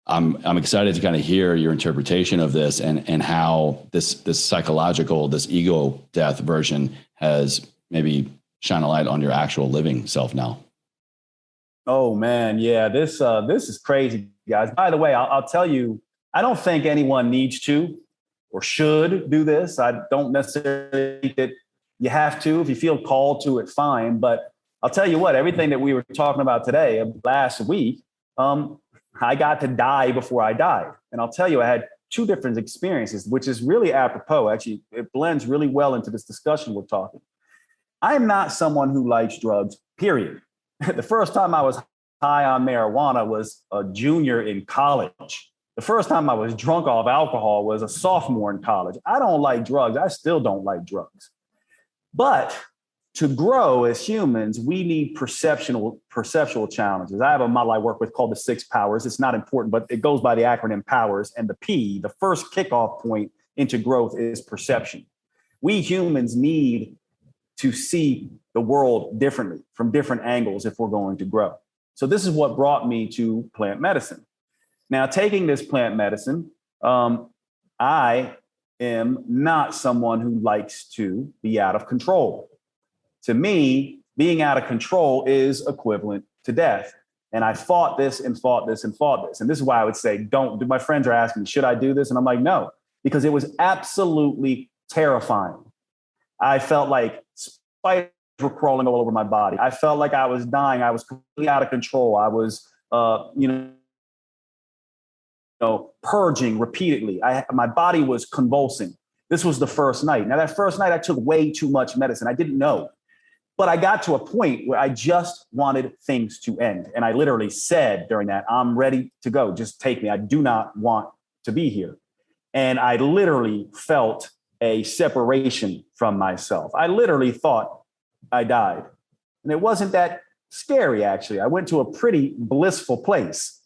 I'm excited to kind of hear your interpretation of this and how this psychological, this ego death version has maybe shine a light on your actual living self now. Oh man, yeah, this is crazy, guys. By the way, I'll tell you, I don't think anyone needs to or should do this. I don't necessarily think that you have to. If you feel called to it, fine. But I'll tell you what, everything that we were talking about today, last week, I got to die before I died. And I'll tell you, I had two different experiences, which is really apropos. Actually, it blends really well into this discussion we're talking. I am not someone who likes drugs, period. The first time I was high on marijuana was a junior in college. The first time I was drunk off alcohol was a sophomore in college. I don't like drugs. I still don't like drugs. But to grow as humans, we need perceptual challenges. I have a model I work with called the 6 powers. It's not important, but it goes by the acronym POWERS. And the P, the first kickoff point into growth, is perception. We humans need to see the world differently from different angles if we're going to grow. So this is what brought me to plant medicine. Now, taking this plant medicine, I am not someone who likes to be out of control. To me, being out of control is equivalent to death. And I fought this and fought this and fought this. And this is why I would say, don't do. My friends are asking me, should I do this? And I'm like, no, because it was absolutely terrifying. I felt like spiders were crawling all over my body. I felt like I was dying. I was completely out of control. I was, purging repeatedly. My body was convulsing. This was the first night. Now, that first night, I took way too much medicine. I didn't know. But I got to a point where I just wanted things to end. And I literally said during that, I'm ready to go. Just take me. I do not want to be here. And I literally felt a separation from myself. I literally thought I died. And it wasn't that scary, actually. I went to a pretty blissful place.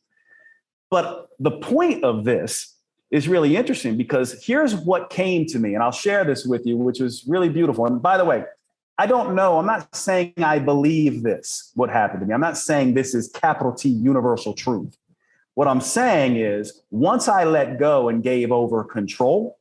But the point of this is really interesting because here's what came to me. And I'll share this with you, which was really beautiful. And by the way, I don't know. I'm not saying I believe this, what happened to me. I'm not saying this is capital T universal truth. What I'm saying is once I let go and gave over control,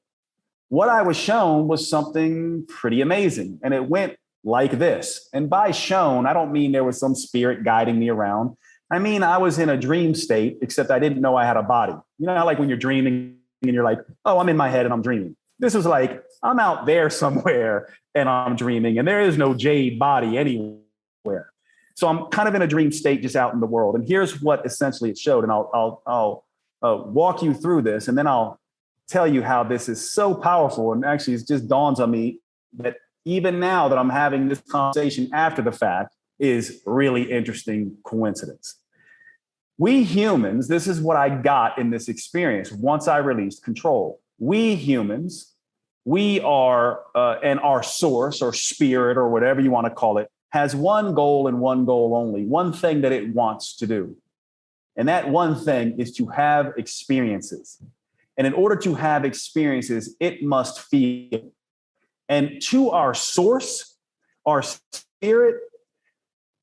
what I was shown was something pretty amazing. And it went like this. And by shown, I don't mean there was some spirit guiding me around. I mean, I was in a dream state, except I didn't know I had a body. You know how like when you're dreaming and you're like, oh, I'm in my head and I'm dreaming. This was like, I'm out there somewhere and I'm dreaming and there is no Jade body anywhere. So I'm kind of in a dream state just out in the world. And here's what essentially it showed. And I'll walk you through this and then I'll tell you how this is so powerful. And actually it just dawns on me that even now that I'm having this conversation after the fact is really interesting coincidence. We humans, this is what I got in this experience once I released control. We humans, we are, and our source or spirit or whatever you want to call it, has one goal and one goal only, one thing that it wants to do. And that one thing is to have experiences. And in order to have experiences, it must feel. And to our source, our spirit,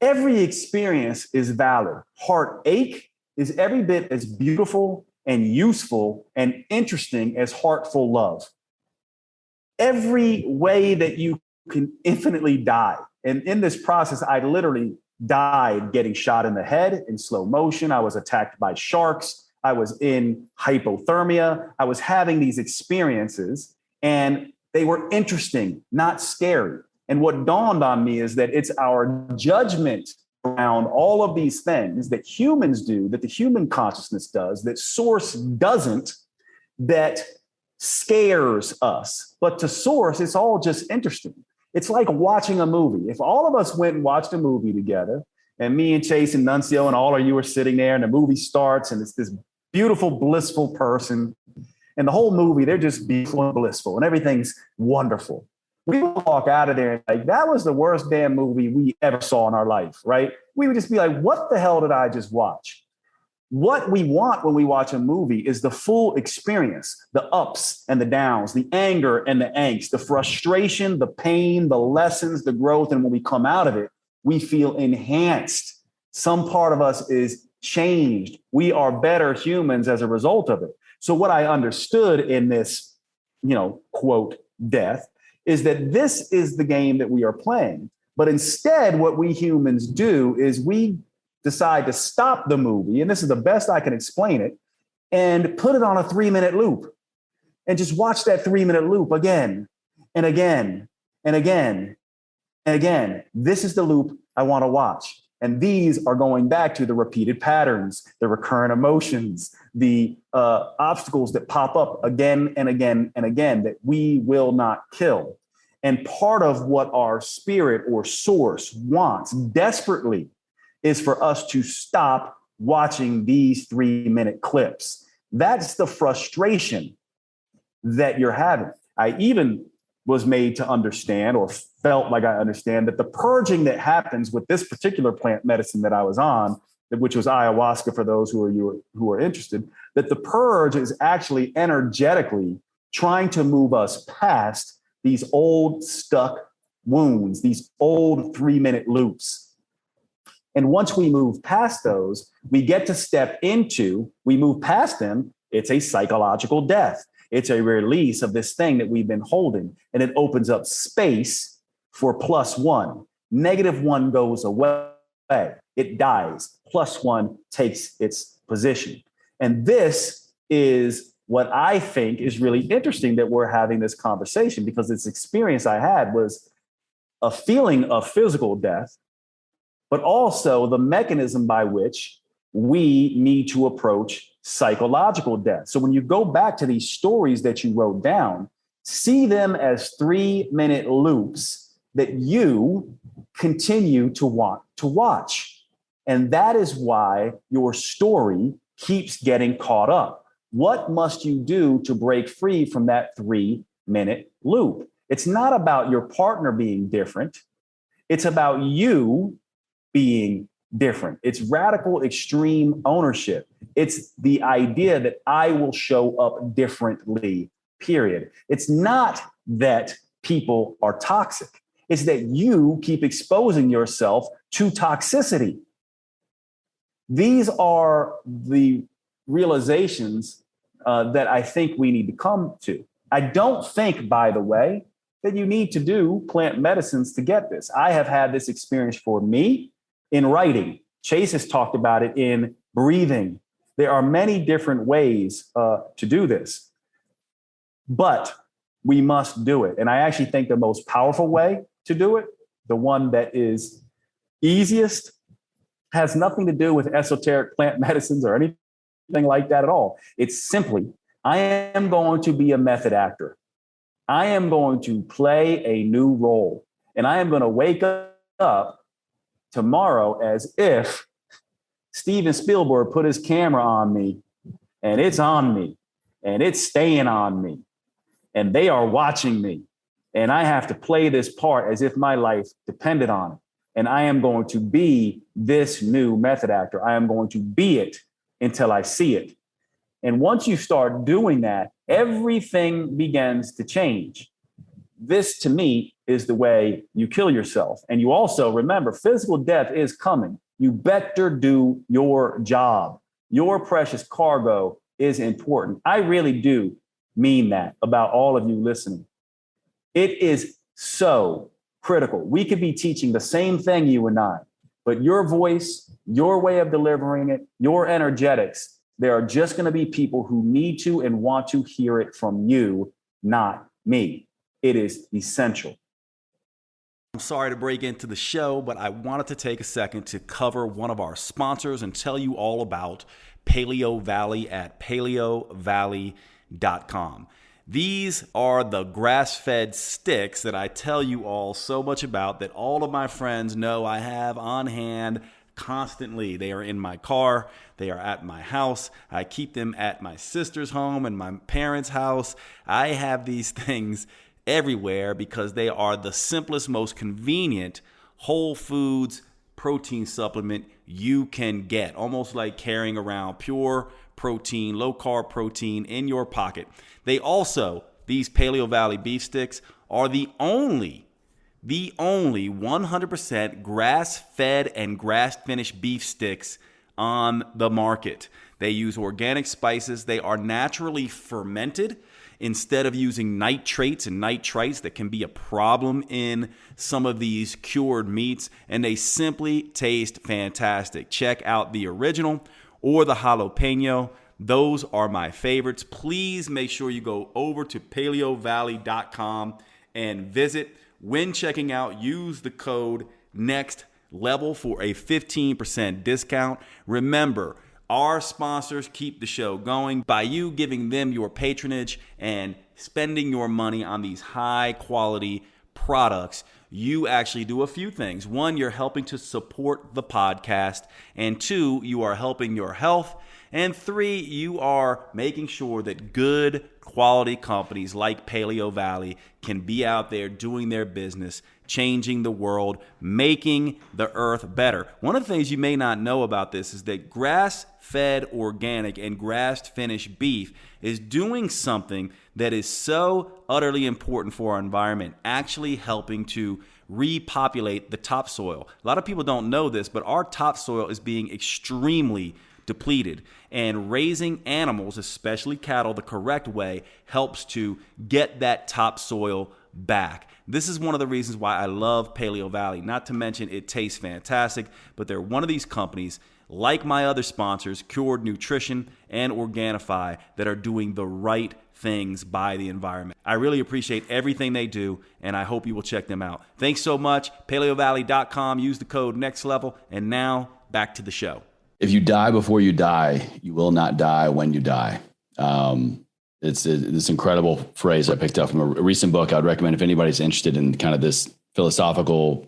every experience is valid. Heartache is every bit as beautiful and useful and interesting as heartful love. Every way that you can infinitely die. And in this process, I literally died getting shot in the head in slow motion. I was attacked by sharks. I was in hypothermia. I was having these experiences and they were interesting, not scary. And what dawned on me is that it's our judgment around all of these things that humans do, that the human consciousness does, that source doesn't, that scares us. But to source, it's all just interesting. It's like watching a movie. If all of us went and watched a movie together, and me and Chase and Nuncio and all of you are sitting there, and the movie starts, and it's this beautiful, blissful person, and the whole movie, they're just beautiful and blissful, and everything's wonderful. We would walk out of there and like, that was the worst damn movie we ever saw in our life, right? We would just be like, what the hell did I just watch? What we want when we watch a movie is the full experience, the ups and the downs, the anger and the angst, the frustration, the pain, the lessons, the growth. And when we come out of it, we feel enhanced. Some part of us is changed. We are better humans as a result of it. So what I understood in this, quote, death, is that this is the game that we are playing. But instead, what we humans do is we decide to stop the movie, and this is the best I can explain it, and put it on a 3-minute loop and just watch that 3-minute loop again and again and again and again. This is the loop I want to watch. And these are going back to the repeated patterns, the recurrent emotions, the obstacles that pop up again and again and again that we will not kill. And part of what our spirit or source wants desperately is for us to stop watching these 3-minute clips. That's the frustration that you're having. I even was made to understand, or felt like I understand, that the purging that happens with this particular plant medicine that I was on, which was ayahuasca for those who are interested, that the purge is actually energetically trying to move us past these old stuck wounds, these old 3-minute loops. And once we move past those, we get to step into, we move past them, it's a psychological death. It's a release of this thing that we've been holding, and it opens up space for +1. -1 goes away. It dies. +1 takes its position. And this is what I think is really interesting that we're having this conversation, because this experience I had was a feeling of physical death, but also the mechanism by which we need to approach psychological death. So when you go back to these stories that you wrote down, see them as 3-minute loops that you continue to want to watch. And that is why your story keeps getting caught up. What must you do to break free from that 3-minute loop? It's not about your partner being different. It's about you being different. It's radical extreme ownership. It's the idea that I will show up differently, period. It's not that people are toxic. It's that you keep exposing yourself to toxicity. These are the realizations that I think we need to come to. I don't think, by the way, that you need to do plant medicines to get this. I have had this experience for me in writing. Chase has talked about it in breathing. There are many different ways to do this, but we must do it. And I actually think the most powerful way to do it, the one that is easiest, has nothing to do with esoteric plant medicines or anything like that at all. It's simply, I am going to be a method actor. I am going to play a new role. And I am going to wake up tomorrow as if Steven Spielberg put his camera on me, and it's on me, and it's staying on me, and they are watching me. And I have to play this part as if my life depended on it. And I am going to be this new method actor. I am going to be it until I see it. And once you start doing that, everything begins to change. This, to me, is the way you kill yourself. And you also remember, physical death is coming. You better do your job. Your precious cargo is important. I really do mean that about all of you listening. It is so critical. We could be teaching the same thing, you and I, but your voice, your way of delivering it, your energetics, there are just going to be people who need to and want to hear it from you, not me. It is essential. I'm sorry to break into the show, but I wanted to take a second to cover one of our sponsors and tell you all about Paleo Valley at paleovalley.com. These are the grass-fed sticks that I tell you all so much about, that all of my friends know I have on hand constantly. They are in my car. They are at my house. I keep them at my sister's home and my parents' house. I have these things everywhere because they are the simplest, most convenient whole foods protein supplement you can get. Almost like carrying around pure protein, low carb protein in your pocket. They also, these Paleo Valley beef sticks are the only 100% grass-fed and grass-finished beef sticks on the market. They use organic spices. They are naturally fermented instead of using nitrates and nitrites that can be a problem in some of these cured meats. And they simply taste fantastic. Check out the original or the jalapeno. Those are my favorites. Please make sure you go over to paleovalley.com and visit. When checking out, use the code NEXTLEVEL for a 15% discount. Remember, our sponsors keep the show going by you giving them your patronage and spending your money on these high quality products. You actually do a few things. One, you're helping to support the podcast. And two, you are helping your health. And three, you are making sure that good quality companies like Paleo Valley can be out there doing their business, changing the world, making the earth better. One of the things you may not know about this is that grass-fed organic and grass-finished beef is doing something that is so utterly important for our environment, actually helping to repopulate the topsoil. A lot of people don't know this, but our topsoil is being extremely depleted, and raising animals, especially cattle, the correct way helps to get that topsoil back. This is one of the reasons why I love Paleo Valley. Not to mention it tastes fantastic, but they're one of these companies, like my other sponsors, Cured Nutrition and Organifi, that are doing the right things by the environment. I really appreciate everything they do, and I hope you will check them out. Thanks so much. paleovalley.com. Use the code NEXTLEVEL. And now back to the show. If you die before you die, you will not die when you die. It's this incredible phrase I picked up from a recent book. I would recommend if anybody's interested in kind of this philosophical,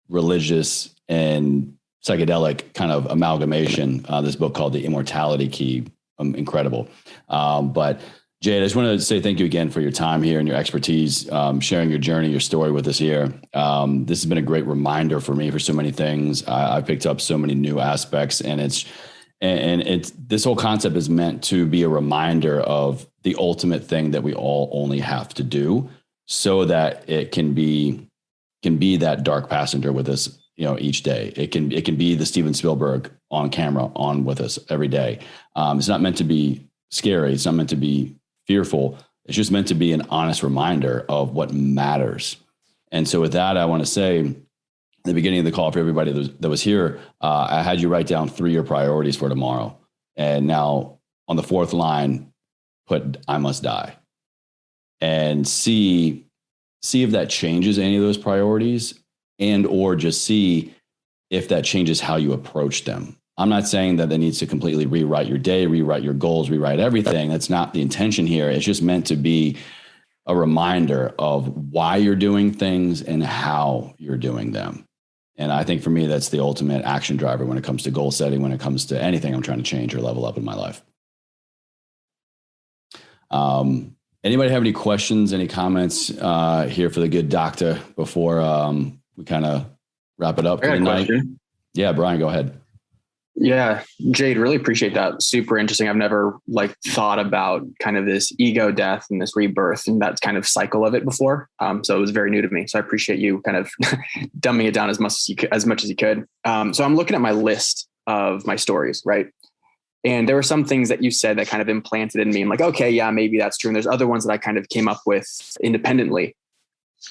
religious, and psychedelic kind of amalgamation, this book called The Immortality Key. Incredible. But Jade, I just want to say thank you again for your time here and your expertise, sharing your journey, your story with us here. This has been a great reminder for me for so many things. I've picked up so many new aspects, and it's this whole concept is meant to be a reminder of the ultimate thing that we all only have to do so that it can be can be that dark passenger with us, each day. It can be the Steven Spielberg on camera on with us every day. It's not meant to be scary. It's not meant to be fearful. It's just meant to be an honest reminder of what matters. And so with that, I want to say at the beginning of the call for everybody that was here, I had you write down 3-year priorities for tomorrow. And now on the 4th line, put I must die, and see if that changes any of those priorities, and or just see if that changes how you approach them. I'm not saying that needs to completely rewrite your day, rewrite your goals, rewrite everything. That's not the intention here. It's just meant to be a reminder of why you're doing things and how you're doing them. And I think for me, that's the ultimate action driver when it comes to goal setting, when it comes to anything I'm trying to change or level up in my life. Anybody have any questions, any comments here for the good doctor before we kind of wrap it up for the night? Yeah, Brian, go ahead. Yeah, Jade, really appreciate that. Super interesting. I've never thought about kind of this ego death and this rebirth and that kind of cycle of it before. So it was very new to me. So I appreciate you kind of dumbing it down as much as you could. So I'm looking at my list of my stories, right? And there were some things that you said that kind of implanted in me. I'm like, okay, yeah, maybe that's true. And there's other ones that I kind of came up with independently.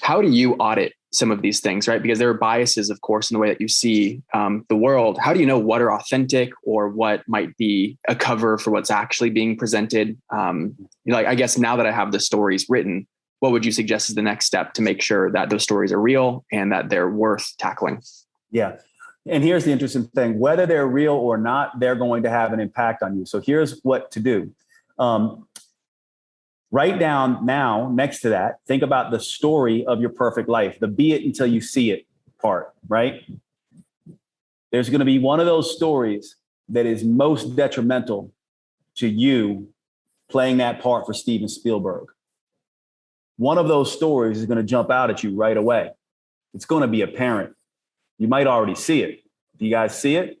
How do you audit some of these things, right? Because there are biases, of course, in the way that you see the world. How do you know what are authentic or what might be a cover for what's actually being presented? I guess now that I have the stories written, what would you suggest is the next step to make sure that those stories are real and that they're worth tackling? Yeah. And here's the interesting thing, whether they're real or not, they're going to have an impact on you. So here's what to do. Write down now, next to that, think about the story of your perfect life, the be it until you see it part, right? There's going to be one of those stories that is most detrimental to you playing that part for Steven Spielberg. One of those stories is going to jump out at you right away. It's going to be apparent. You might already see it. Do you guys see it?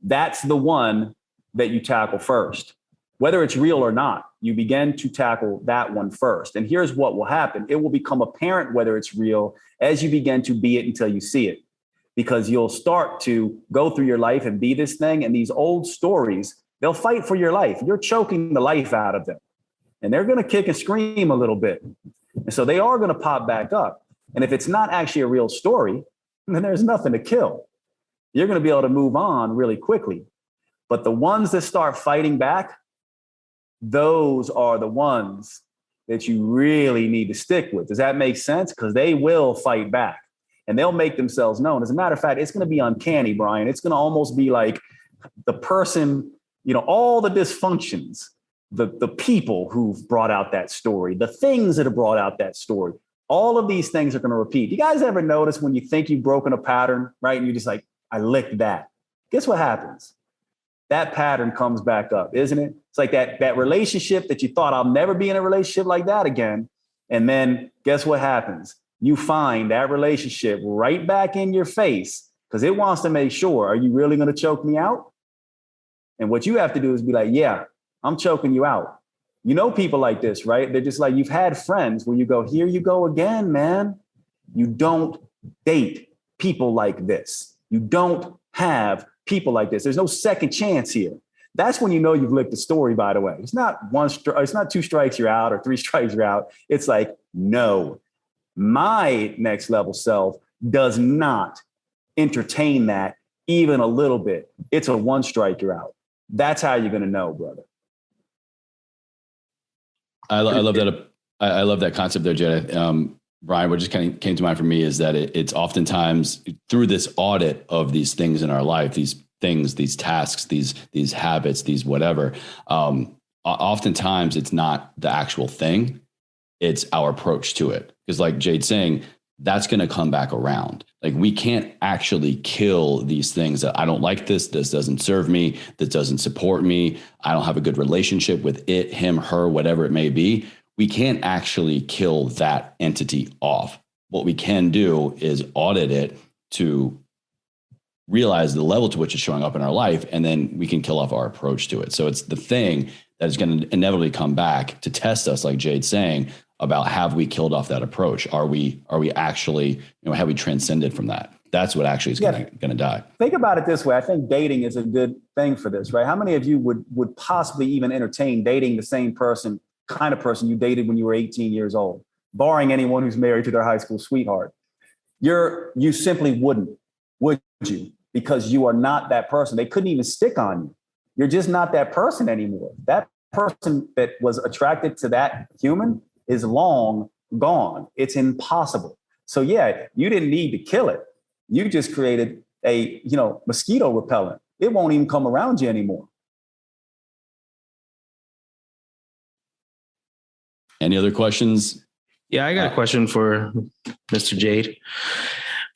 That's the one that you tackle first. Whether it's real or not, you begin to tackle that one first. And here's what will happen. It will become apparent whether it's real as you begin to be it until you see it. Because you'll start to go through your life and be this thing. And these old stories, they'll fight for your life. You're choking the life out of them. And they're going to kick and scream a little bit. And so they are going to pop back up. And if it's not actually a real story, then there's nothing to kill. You're going to be able to move on really quickly. But the ones that start fighting back, those are the ones that you really need to stick with. Does that make sense? Because they will fight back and they'll make themselves known. As a matter of fact, it's going to be uncanny, Brian. It's going to almost be like the person, all the dysfunctions, the people who've brought out that story, the things that have brought out that story. All of these things are going to repeat. You guys ever notice when you think you've broken a pattern, right? And you're just like, I licked that. Guess what happens? That pattern comes back up, isn't it? It's like that relationship that you thought, I'll never be in a relationship like that again. And then guess what happens? You find that relationship right back in your face because it wants to make sure, are you really going to choke me out? And what you have to do is be like, yeah, I'm choking you out. You know, people like this, right? They're just like, you've had friends where you go, here you go again, man. You don't date people like this. You don't have people like this. There's no second chance here. That's when you know you've licked the story, by the way. It's not it's not 2 strikes, you're out, or 3 strikes, you're out. It's like, no, my next level self does not entertain that even a little bit. It's a 1 strike, you're out. That's how you're going to know, brother. I love that. I love that concept there, Jade. Brian, what just kind of came to mind for me is that it's oftentimes through this audit of these things in our life, these things, these tasks, these habits, these whatever. Oftentimes it's not the actual thing. It's our approach to it. Because like Jade's saying, that's going to come back around. Like we can't actually kill these things that I don't like this doesn't serve me, this doesn't support me. I don't have a good relationship with it, him, her, whatever it may be. We can't actually kill that entity off. What we can do is audit it to realize the level to which it's showing up in our life, and then we can kill off our approach to it. So it's the thing that is going to inevitably come back to test us, like Jade's saying, about, have we killed off that approach? Are we actually, have we transcended from that? That's what actually is going to die. Think about it this way. I think dating is a good thing for this, right? How many of you would possibly even entertain dating the same kind of person you dated when you were 18 years old, barring anyone who's married to their high school sweetheart? You simply wouldn't, would you? Because you are not that person. They couldn't even stick on you. You're just not that person anymore. That person that was attracted to that human is long gone. It's impossible. So yeah, you didn't need to kill it. You just created a, mosquito repellent. It won't even come around you anymore. Any other questions? Yeah, I got a question for Mr. Jade.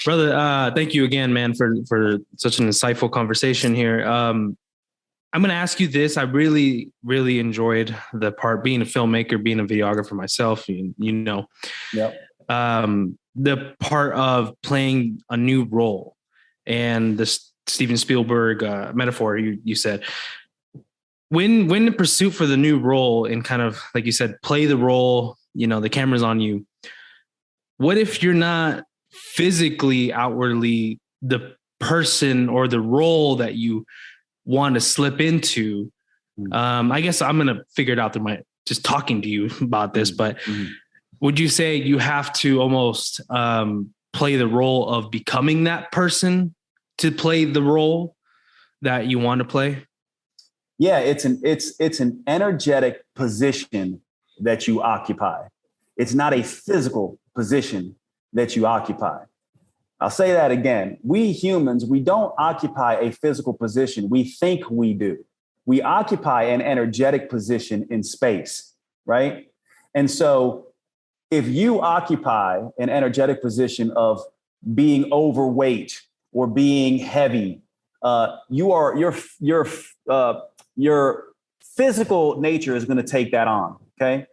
Brother, thank you again, man, for such an insightful conversation here. I'm going to ask you this. I really, really enjoyed the part, being a filmmaker, being a videographer myself, Yep. The part of playing a new role, and the Steven Spielberg metaphor you said. When the pursuit for the new role, and kind of, like you said, play the role, the camera's on you. What if you're not physically, outwardly the person or the role that you want to slip into? I guess I'm going to figure it out through just talking to you about this, but would you say you have to almost play the role of becoming that person to play the role that you want to play? Yeah, it's an energetic position that you occupy. It's not a physical position that you occupy. I'll say that again. We humans, we don't occupy a physical position. We think we do. We occupy an energetic position in space, right? And so if you occupy an energetic position of being overweight or being heavy, your physical nature is going to take that on. Okay.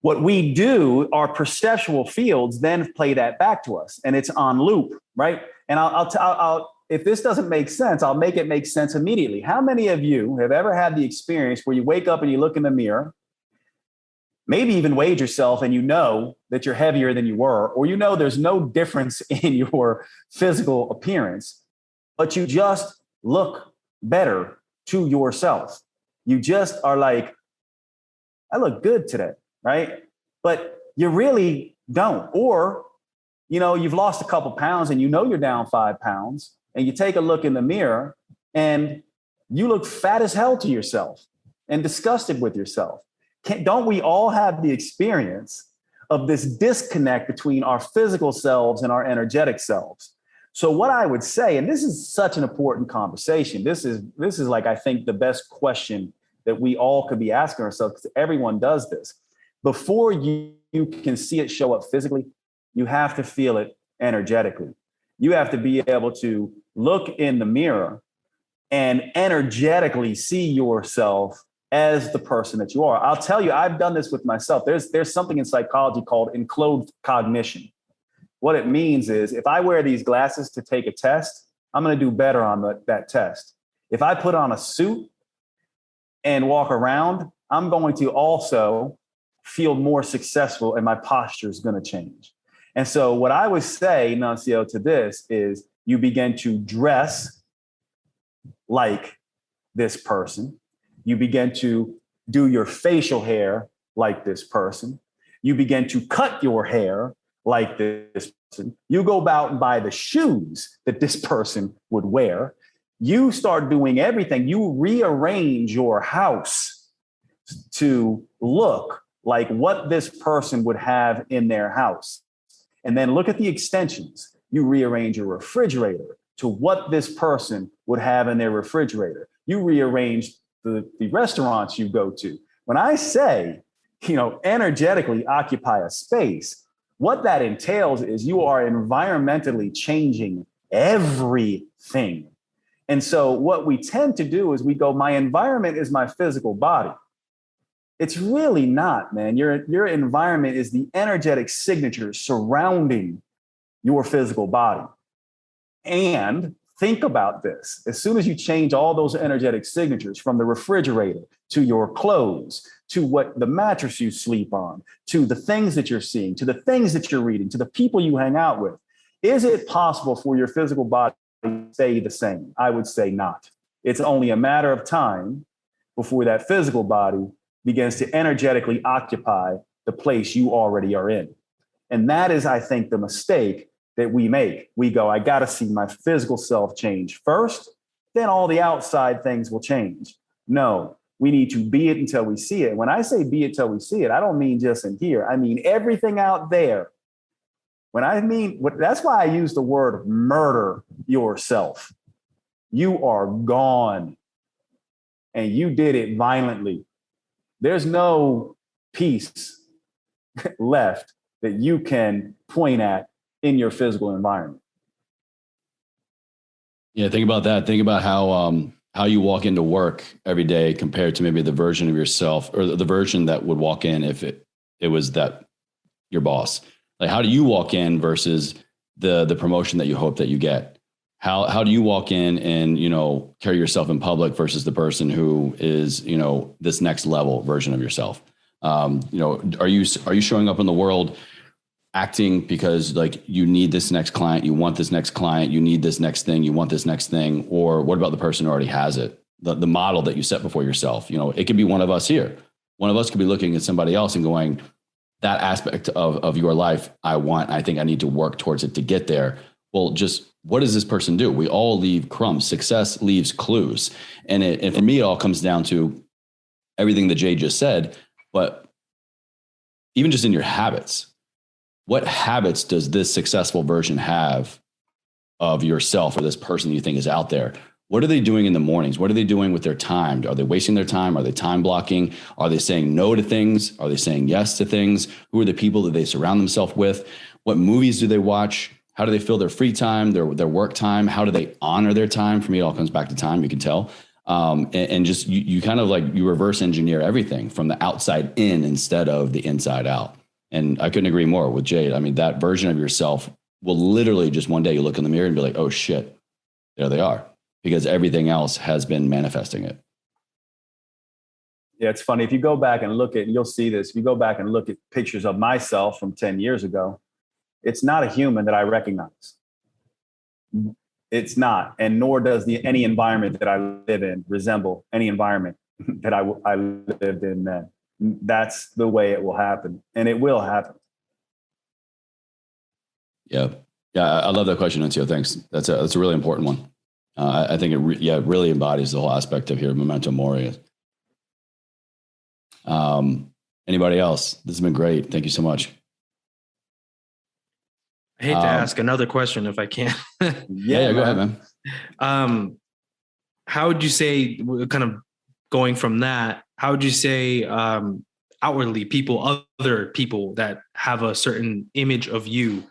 What we do, our perceptual fields then play that back to us, and it's on loop, right? And I'll if this doesn't make sense, I'll make it make sense immediately. How many of you have ever had the experience where you wake up and you look in the mirror, maybe even weighed yourself, and you know that you're heavier than you were, or there's no difference in your physical appearance, but you just look better to yourself? You just are like, I look good today, right? But you really don't. Or, you've lost a couple pounds and you're down 5 pounds, and you take a look in the mirror and you look fat as hell to yourself and disgusted with yourself. Don't we all have the experience of this disconnect between our physical selves and our energetic selves? So what I would say, and this is such an important conversation, this is like, I think, the best question that we all could be asking ourselves, because everyone does this. Before you can see it show up physically, you have to feel it energetically. You have to be able to look in the mirror and energetically see yourself as the person that you are. I'll tell you, I've done this with myself. There's something in psychology called enclosed cognition. What it means is, if I wear these glasses to take a test, I'm going to do better on that test. If I put on a suit and walk around, I'm going to also feel more successful, and my posture is going to change. And so what I would say, Nuncio, to this is, you begin to dress like this person. You begin to do your facial hair like this person. You begin to cut your hair like this person. You go out and buy the shoes that this person would wear. You start doing everything. You rearrange your house to look like what this person would have in their house. And then look at the extensions. You rearrange your refrigerator to what this person would have in their refrigerator. You rearrange the restaurants you go to. When I say, energetically occupy a space, what that entails is you are environmentally changing everything. And so what we tend to do is we go, my environment is my physical body. It's really not, man. Your environment is the energetic signature surrounding your physical body. And Think about this. As soon as you change all those energetic signatures from the refrigerator to your clothes, to what the mattress you sleep on, to the things that you're seeing, to the things that you're reading, to the people you hang out with, is it possible for your physical body to stay the same? I would say not. It's only a matter of time before that physical body begins to energetically occupy the place you already are in. And that is, I think, the mistake that we make. We go, I got to see my physical self change first, then all the outside things will change. No, we need to be it until we see it. When I say be it till we see it, I don't mean just in here. I mean everything out there. That's why I use the word murder yourself. You are gone and you did it violently. There's no peace left that you can point at in your physical environment. Yeah, think about that. Think about how you walk into work every day compared to maybe the version of yourself or the version that would walk in if it was that your boss. Like, how do you walk in versus the promotion that you hope that you get? How do you walk in and, carry yourself in public versus the person who is, this next level version of yourself? Are you showing up in the world acting because like you need this next client, you want this next client, you need this next thing, you want this next thing? Or what about the person who already has it? The model that you set before yourself, it could be one of us here. One of us could be looking at somebody else and going, that aspect of your life, I think I need to work towards it to get there. Well, just what does this person do? We all leave crumbs. Success leaves clues. And for me, it all comes down to everything that Jade just said, but even just in your habits. What habits does this successful version have of yourself or this person you think is out there? What are they doing in the mornings? What are they doing with their time? Are they wasting their time? Are they time blocking? Are they saying no to things? Are they saying yes to things? Who are the people that they surround themselves with? What movies do they watch? How do they fill their free time, their work time? How do they honor their time? For me, it all comes back to time, you can tell. And just you kind of like you reverse engineer everything from the outside in instead of the inside out. And I couldn't agree more with Jade. I mean, that version of yourself will literally just one day you look in the mirror and be like, oh shit, there they are. Because everything else has been manifesting it. Yeah, it's funny. If you go back and look at, you'll see this. If you go back and look at pictures of myself from 10 years ago, it's not a human that I recognize. It's not. And nor does any environment that I live in resemble any environment that I lived in then. That's the way it will happen. And it will happen. Yeah. Yeah. I love that question, Nuncio. Thanks. That's a really important one. I think it really embodies the whole aspect of here, Memento Mori. Anybody else? This has been great. Thank you so much. I hate to ask another question if I can. yeah, go ahead, man. How would you say, kind of going from that, how would you say outwardly other people that have a certain image of you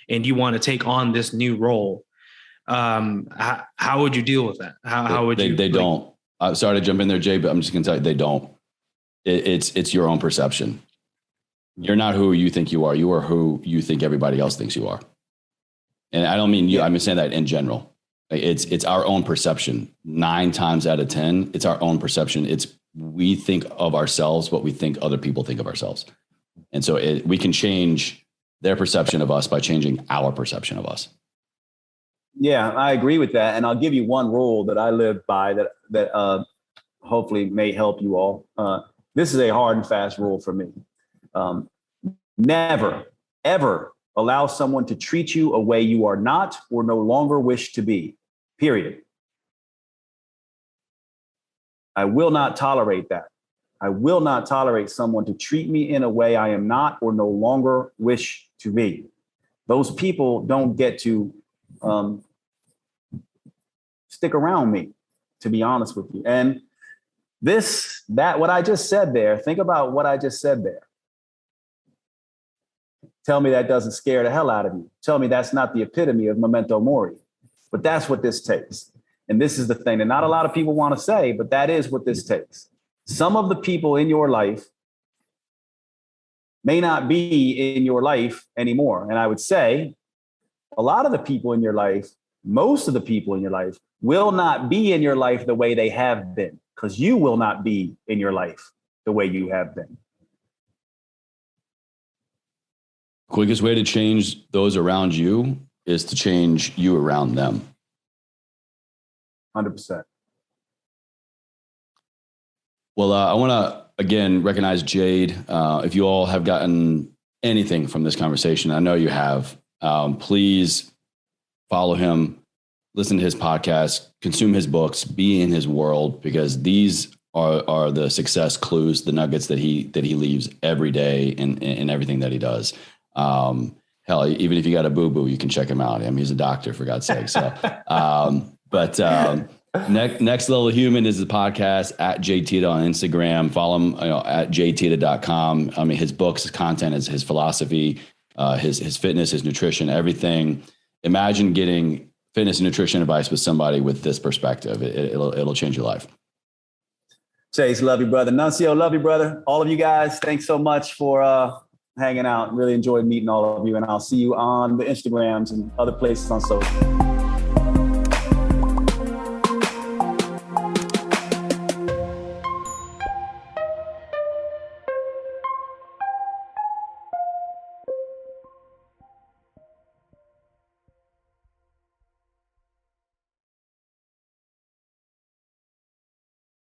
and you want to take on this new role, how would you deal with that? How would you? They don't. I'm sorry to jump in there, Jay, but I'm just going to tell you, they don't. It's your own perception. You're not who you think you are. You are who you think everybody else thinks you are. And I don't mean you. I'm saying that in general. It's our own perception. 9 times out of 10, it's our own perception. We think of ourselves what we think other people think of ourselves. And so we can change their perception of us by changing our perception of us. Yeah, I agree with that. And I'll give you one rule that I live by that hopefully may help you all. This is a hard and fast rule for me. Never, ever allow someone to treat you a way you are not or no longer wish to be, period. I will not tolerate that. I will not tolerate someone to treat me in a way I am not or no longer wish to be. Those people don't get to stick around me, to be honest with you. And what I just said there, think about what I just said there. Tell me that doesn't scare the hell out of you. Tell me that's not the epitome of Memento Mori. But that's what this takes. And this is the thing that not a lot of people want to say, but that is what this takes. Some of the people in your life may not be in your life anymore. And I would say a lot of the people in your life most of the people in your life will not be in your life the way they have been, because you will not be in your life the way you have been. Quickest way to change those around you is to change you around them. 100%. Well, I want to, again, recognize Jade. If you all have gotten anything from this conversation, I know you have, please follow him, listen to his podcast, consume his books, be in his world, because these are the success clues, the nuggets that he leaves every day in everything that he does. Hell, even if you got a boo-boo, you can check him out. I mean, he's a doctor, for God's sake. So, Next Level Human is the podcast at Jade Teta on Instagram. Follow him at jadeteta.com. I mean, his books, his content, his philosophy, his fitness, his nutrition, everything. Imagine getting fitness and nutrition advice with somebody with this perspective. It'll change your life. Chase, love you, brother. Nuncio, love you, brother. All of you guys, thanks so much for hanging out. Really enjoyed meeting all of you, and I'll see you on the Instagrams and other places on social.